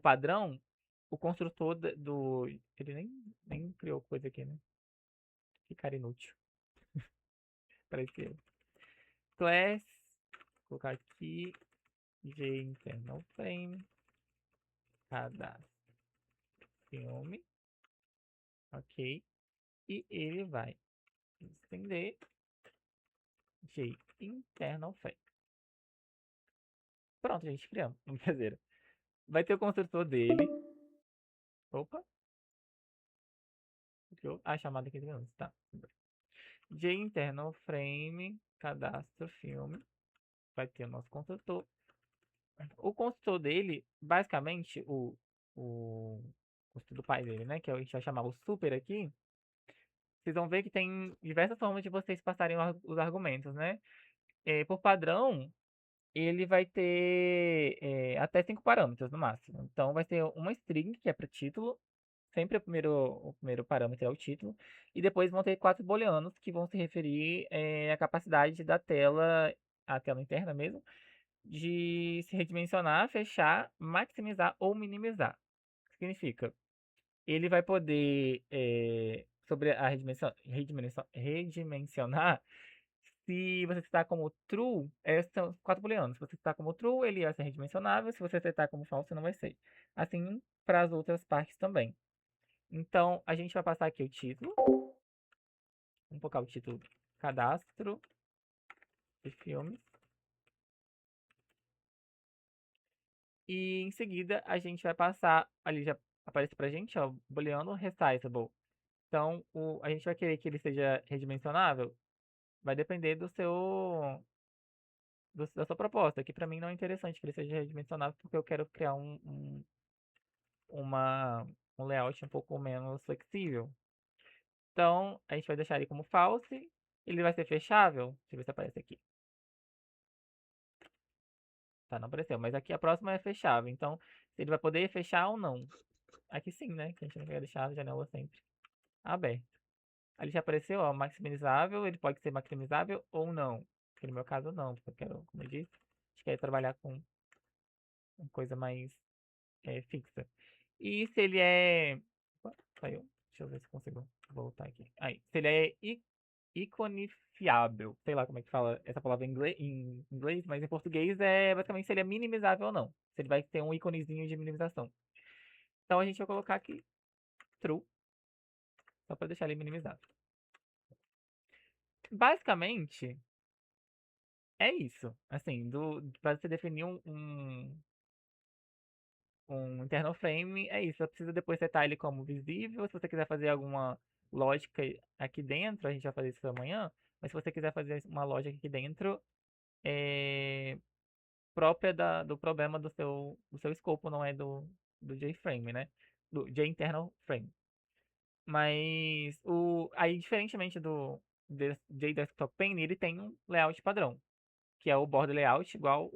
padrão, o construtor do. Ele nem criou coisa aqui, né? Que cara inútil. Parece que class, vou colocar aqui, JInternal Frame, cadastro filme, ok, e ele vai estender JInternal Frame. Pronto, gente, criamos. Brincadeira. Vai ter o construtor dele. Opa. A chamada aqui de minutos, tá. JInternal Frame, cadastro filme. Vai ter o nosso construtor. O construtor dele, basicamente, o construtor do pai dele, né? Que a gente vai chamar o super aqui. Vocês vão ver que tem diversas formas de vocês passarem os argumentos, né? Por padrão, ele vai ter até 5 parâmetros no máximo. Então, vai ter uma string, que é para título. Sempre o primeiro parâmetro é o título. E depois vão ter 4 booleanos, que vão se referir à capacidade da tela, a tela interna mesmo, de se redimensionar, fechar, maximizar ou minimizar. Significa, ele vai poder, sobre a redimensionar, se você citar como true, são 4 booleanos. Se você citar como true, ele vai ser redimensionável. Se você citar como false, não vai ser. Assim, para as outras partes também. Então, a gente vai passar aqui o título. Vamos colocar o título cadastro de filmes. E em seguida, a gente vai passar, ali já aparece pra gente, ó, booleano resizable. Então, a gente vai querer que ele seja redimensionável? Vai depender da sua proposta, que para mim não é interessante que ele seja redimensionável, porque eu quero criar uma, um layout um pouco menos flexível. Então, a gente vai deixar ele como false. Ele vai ser fechável? Deixa eu ver se aparece aqui. Tá, não apareceu, mas aqui a próxima é fechável. Então, ele vai poder fechar ou não. Aqui sim, né? Que a gente não quer deixar a janela sempre aberta. Ali já apareceu, ó, maximizável. Ele pode ser maximizável ou não. Porque no meu caso, não. Porque eu quero, como eu disse, a gente quer trabalhar com uma coisa mais fixa. E se ele é. Opa, saiu. Deixa eu ver se consigo voltar aqui. Aí. Se ele é iconifiável. Sei lá como é que fala essa palavra em inglês, mas em português é basicamente se ele é minimizável ou não. Se ele vai ter um íconezinho de minimização. Então a gente vai colocar aqui true. Só para deixar ele minimizado. Basicamente, é isso. Assim, para você definir um internal frame, é isso. Você precisa depois setar ele como visível. Se você quiser fazer alguma lógica aqui dentro, a gente vai fazer isso amanhã. Mas se você quiser fazer uma lógica aqui dentro, é própria do problema do seu escopo, não é do JFrame, né? Do JInternal Frame. Mas aí, diferentemente do JDesktop Pane, ele tem um layout padrão, que é o border layout igual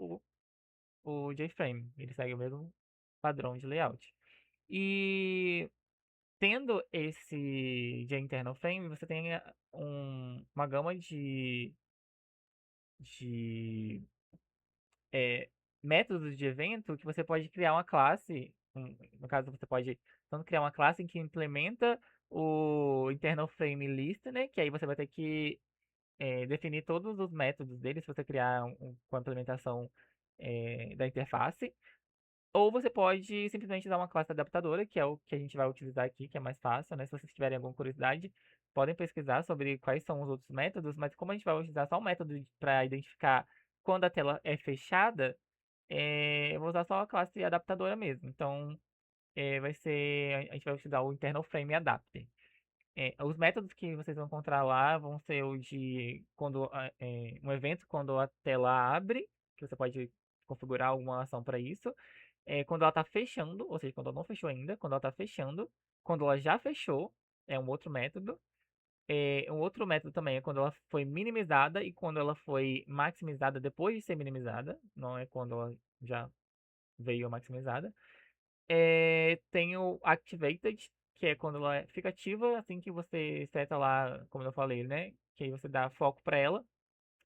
o JFrame. Ele segue o mesmo padrão de layout. E tendo esse JInternal Frame, você tem uma gama de métodos de evento que você pode criar uma classe. No caso, você pode tanto criar uma classe em que implementa o internal frame listener, que aí você vai ter que definir todos os métodos dele se você criar com a implementação da interface. Ou você pode simplesmente usar uma classe adaptadora, que é o que a gente vai utilizar aqui, que é mais fácil, né? Se vocês tiverem alguma curiosidade, podem pesquisar sobre quais são os outros métodos, mas como a gente vai utilizar só um método para identificar quando a tela é fechada, eu vou usar só a classe adaptadora mesmo. Então, vai ser, a gente vai utilizar o internal frame adapter. Os métodos que vocês vão encontrar lá vão ser o de quando um evento quando a tela abre, que você pode configurar alguma ação para isso. Quando ela está fechando, ou seja, quando ela não fechou ainda, quando ela está fechando, quando ela já fechou, é um outro método. Um outro método também é quando ela foi minimizada e quando ela foi maximizada depois de ser minimizada, não é quando ela já veio maximizada. Tem o Activated, que é quando ela fica ativa, assim que você seta lá, como eu falei, né? Que aí você dá foco para ela,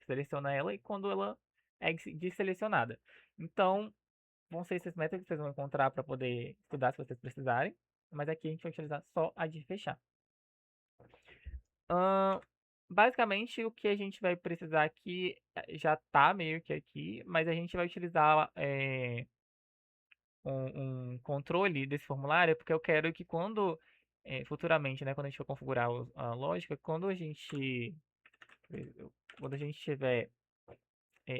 seleciona ela, e quando ela é desselecionada. Então, vão ser esses métodos que vocês vão encontrar para poder estudar se vocês precisarem. Mas aqui a gente vai utilizar só a de fechar. Basicamente, o que a gente vai precisar aqui já está meio que aqui, mas a gente vai utilizar um controle desse formulário, porque eu quero que futuramente, né, quando a gente for configurar a lógica, quando a gente estiver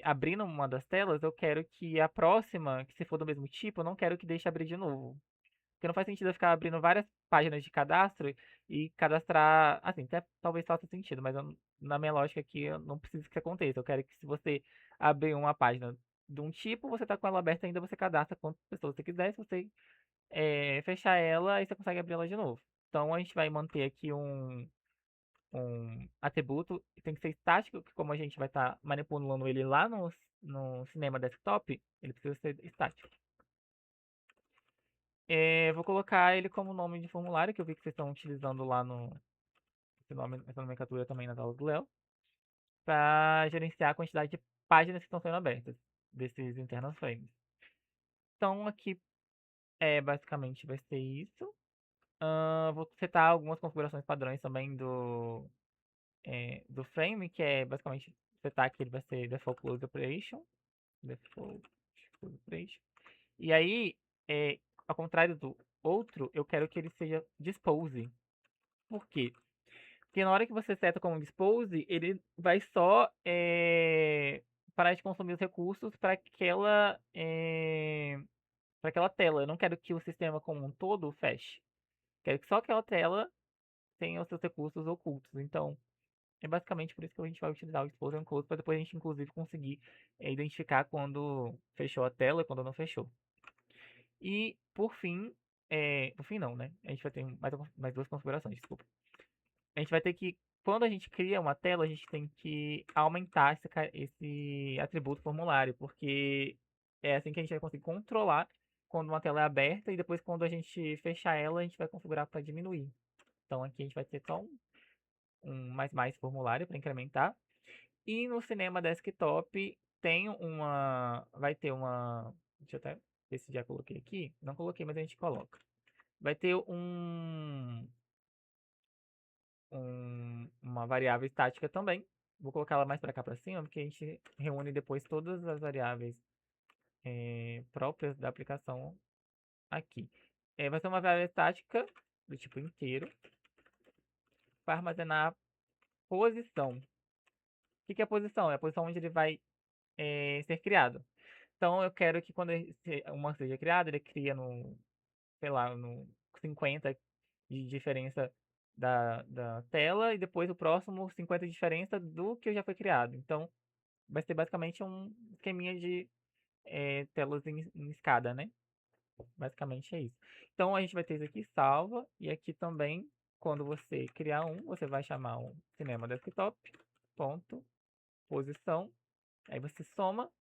abrindo uma das telas, eu quero que a próxima, que se for do mesmo tipo, eu não quero que deixe abrir de novo. Porque não faz sentido eu ficar abrindo várias páginas de cadastro e cadastrar. Assim, até talvez faça sentido, mas na minha lógica aqui eu não preciso que isso aconteça. Eu quero que se você abrir uma página de um tipo, você tá com ela aberta ainda, você cadastra quantas pessoas você quiser. Se você fechar ela, aí você consegue abrir ela de novo. Então a gente vai manter aqui um atributo, tem que ser estático, que como a gente vai estar manipulando ele lá no cinema desktop, ele precisa ser estático. Vou colocar ele como nome de formulário, que eu vi que vocês estão utilizando lá essa nomenclatura também nas aulas do Léo, para gerenciar a quantidade de páginas que estão sendo abertas. desses internal frames. Então aqui basicamente vai ser isso. Vou setar algumas configurações padrões também do frame, que é basicamente setar que ele vai ser default close operation. Default close operation. E aí, ao contrário do outro, eu quero que ele seja dispose. Por quê? Porque na hora que você seta como dispose, ele vai só parar de consumir os recursos para aquela tela. Eu não quero que o sistema como um todo feche. Quero que só aquela tela tenha os seus recursos ocultos. Então, é basicamente por isso que a gente vai utilizar o expose and close para depois a gente inclusive conseguir identificar quando fechou a tela e quando não fechou. E por fim não, né? A gente vai ter mais duas configurações, desculpa. A gente vai ter que, quando a gente cria uma tela, a gente tem que aumentar esse atributo formulário, porque é assim que a gente vai conseguir controlar quando uma tela é aberta e depois quando a gente fechar ela, a gente vai configurar para diminuir. Então aqui a gente vai ter só um mais formulário para incrementar. E no Cinema Desktop vai ter uma, deixa eu até ver se já coloquei aqui. Não coloquei, mas a gente coloca. Vai ter uma variável estática também. Vou colocar ela mais para cá para cima, porque a gente reúne depois todas as variáveis próprias da aplicação aqui. Vai ser uma variável estática do tipo inteiro para armazenar a posição. O que é a posição? É a posição onde ele vai ser criado. Então eu quero que quando uma seja criada, ele cria sei lá, no 50 de diferença da tela e depois o próximo 50 de diferença do que já foi criado. Então vai ser basicamente um esqueminha de telas em escada, né? Basicamente é isso. Então a gente vai ter isso aqui salva e aqui também, quando você criar você vai chamar um cinema desktop ponto posição. Aí você soma.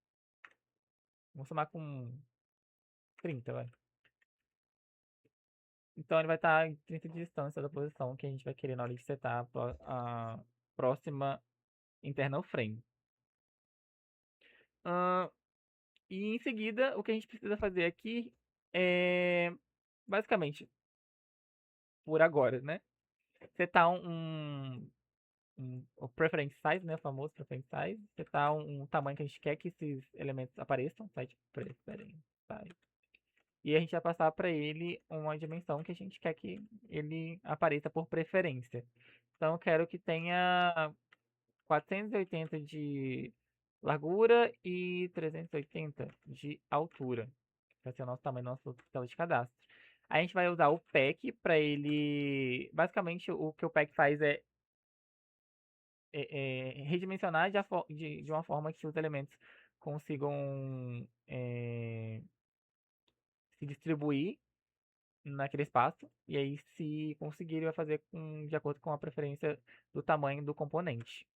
Vamos somar com 30, vai. Então ele vai estar em 30 de distância da posição que a gente vai querer na hora de setar a próxima internal frame. E em seguida, o que a gente precisa fazer aqui é, basicamente, por agora, né? Setar o preference size, né? O famoso preference size. Setar um tamanho que a gente quer que esses elementos apareçam. Site preference size. E a gente vai passar para ele uma dimensão que a gente quer que ele apareça por preferência. Então eu quero que tenha 480 de largura e 380 de altura. Vai ser o nosso tamanho, nosso tela de cadastro. A gente vai usar o pack para ele. Basicamente, o que o pack faz redimensionar de uma forma que os elementos consigam se distribuir naquele espaço. E aí, se conseguir, ele vai fazer de acordo com a preferência do tamanho do componente.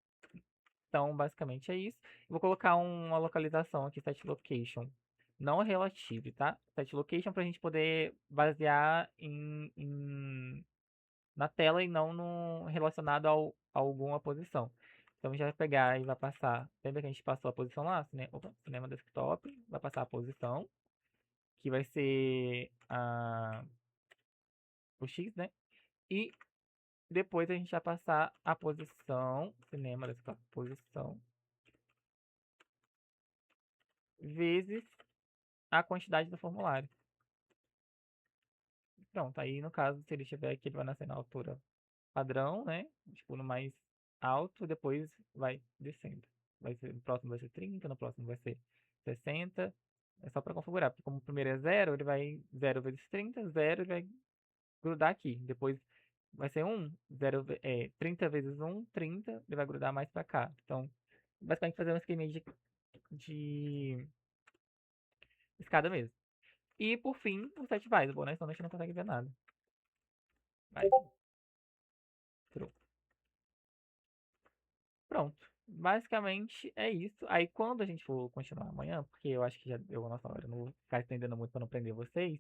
Então, basicamente é isso. Vou colocar uma localização aqui, set location, não relative, tá? Set location para a gente poder basear na tela e não relacionado a alguma posição. Então, a gente vai pegar e vai passar. Lembra que a gente passou a posição lá? Cinema Desktop. Vai passar a posição, que vai ser o X, né? E depois a gente vai passar a posição. Cinema Desktop, posição. Vezes a quantidade do formulário. Pronto, aí no caso, se ele tiver aqui, ele vai nascer na altura padrão, né? Tipo, no mais alto, depois vai descendo. No próximo vai ser 30, no próximo vai ser 60. É só para configurar, porque como o primeiro é 0, ele vai 0 vezes 30, 0, ele vai grudar aqui. Depois vai ser 1, 30 vezes 1, 30, ele vai grudar mais para cá. Então, basicamente fazer um esquema de escada mesmo. E por fim, o set visible, né? Senão a gente não consegue ver nada. Vai. Pronto. Basicamente é isso. Aí quando a gente for continuar amanhã, porque eu acho que já deu a nossa hora, não vou ficar estendendo muito para não prender vocês.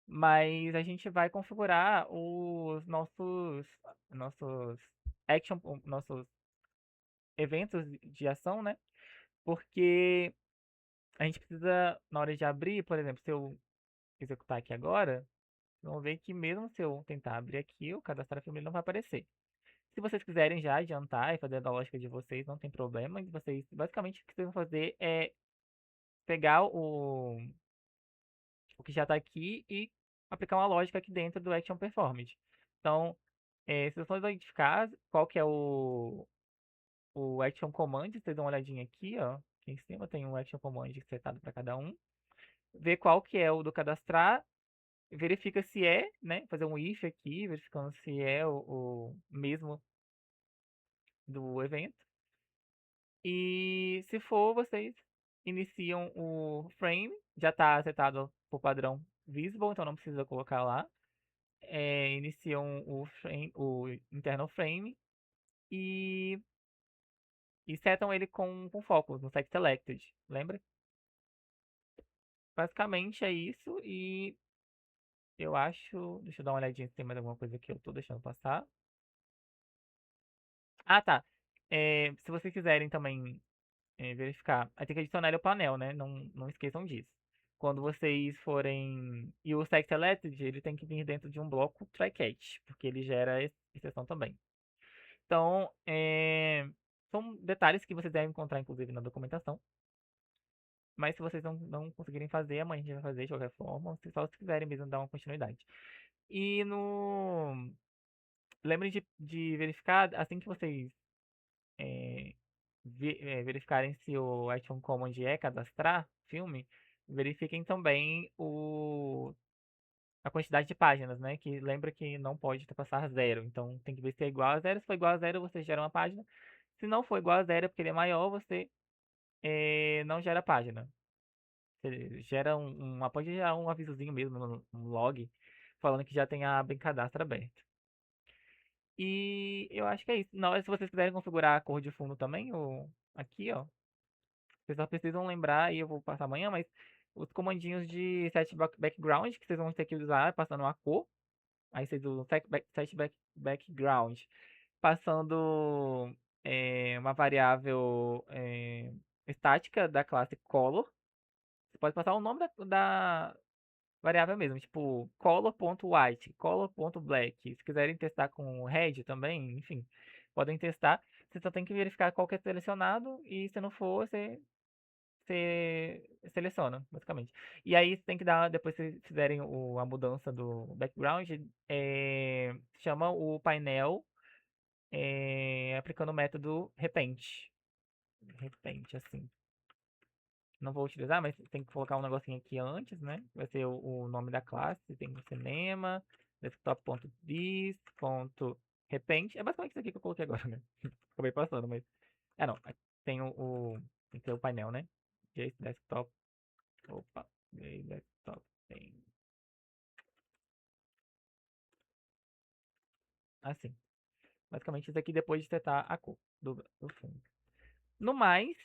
Mas a gente vai configurar os nossos nossos eventos de ação, né? Porque a gente precisa, na hora de abrir, por exemplo, se eu executar aqui agora, vocês vão ver que mesmo se eu tentar abrir aqui, o cadastrar filme ele não vai aparecer. Se vocês quiserem já adiantar e fazer da lógica de vocês, não tem problema. Vocês, basicamente, o que vocês vão fazer é pegar o que já está aqui e aplicar uma lógica aqui dentro do Action Performed. Então, se vocês vão identificar qual que é o Action Command, vocês dão uma olhadinha aqui, ó. Aqui em cima tem um Action Command setado para cada um. Ver qual que é o do cadastrar, verifica se é, né? Fazer um if aqui, verificando se é o mesmo do evento. E se for, vocês iniciam o frame, já está setado por padrão visible, então não precisa colocar lá. Iniciam o internal frame e, setam ele com foco no set selected, lembra? Basicamente é isso e eu acho, deixa eu dar uma olhadinha se tem mais alguma coisa que eu tô deixando passar. Ah, tá. Se vocês quiserem também verificar. Aí tem que adicionar ele ao painel, né? Não esqueçam disso. Quando vocês forem. E o Select Selected, ele tem que vir dentro de um bloco try-catch, porque ele gera exceção também. Então, são detalhes que vocês devem encontrar, inclusive, na documentação. Mas se vocês não conseguirem fazer, amanhã a gente vai fazer de qualquer forma, só se quiserem mesmo dar uma continuidade. E no. Lembrem de verificar, assim que vocês verificarem se o Action Command é cadastrar filme, verifiquem também a quantidade de páginas, né? Que lembra que não pode ultrapassar zero. Então tem que ver se é igual a zero. Se for igual a zero, você gera uma página. Se não for igual a zero, porque ele é maior, você não gera página. Você gera pode gerar um avisozinho mesmo, um log, falando que já tem a aba em cadastro aberto. E eu acho que é isso. Não, se vocês quiserem configurar a cor de fundo também, aqui, ó. Vocês só precisam lembrar, e eu vou passar amanhã, mas os comandinhos de set background que vocês vão ter que usar passando a cor. Aí vocês usam set background passando uma variável estática da classe color. Você pode passar o nome da variável mesmo, tipo color.white, color.black. Se quiserem testar com red também, enfim, podem testar. Você só tem que verificar qual que é selecionado e se não for, você seleciona, basicamente. E aí você tem que dar, depois que vocês fizerem a mudança do background, chama o painel aplicando o método repente. Repente, assim. Não vou utilizar, mas tem que colocar um negocinho aqui antes, né? Vai ser o nome da classe, tem o cinema, desktop.this.repente. É basicamente isso aqui que eu coloquei agora, né? Acabei passando, mas... não, tem tem que ter o painel, né? Desktop. Opa, desktop tem. Assim. Basicamente isso aqui depois de setar a cor do fundo. No mais,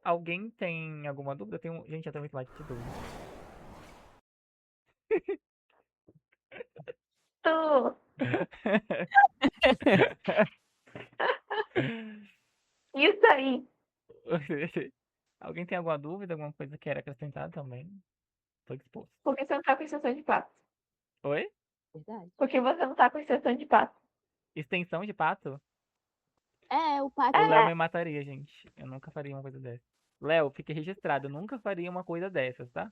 alguém tem alguma dúvida? Gente, eu tenho muito mais de dúvida. Tu. Isso aí. Alguém tem alguma dúvida, alguma coisa que quer acrescentar também? Tô disposto. Por que você não tá com extensão de pato? Oi? Verdade. Por que você não tá com extensão de pato? Extensão de pato? O pato. O Léo me mataria, gente. Eu nunca faria uma coisa dessa. Léo, fique registrado. Eu nunca faria uma coisa dessas, tá?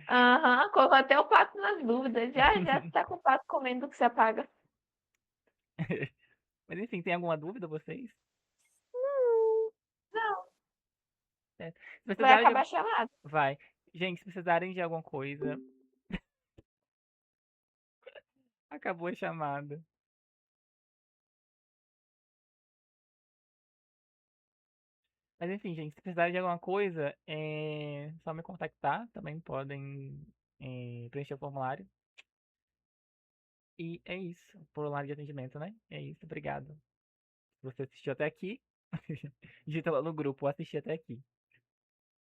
Aham, colocou até o pato nas dúvidas. Já tá com o pato comendo o que você apaga. Mas enfim, tem alguma dúvida vocês? Não, Se vai precisarem acabar chamado. Vai. Gente, se precisarem de alguma coisa. Acabou a chamada. Mas enfim, gente, se precisarem de alguma coisa, é só me contactar. Também podem preencher o formulário. E é isso. Formulário de atendimento, né? É isso. Obrigado. Se você assistiu até aqui, digita lá no grupo, assisti até aqui.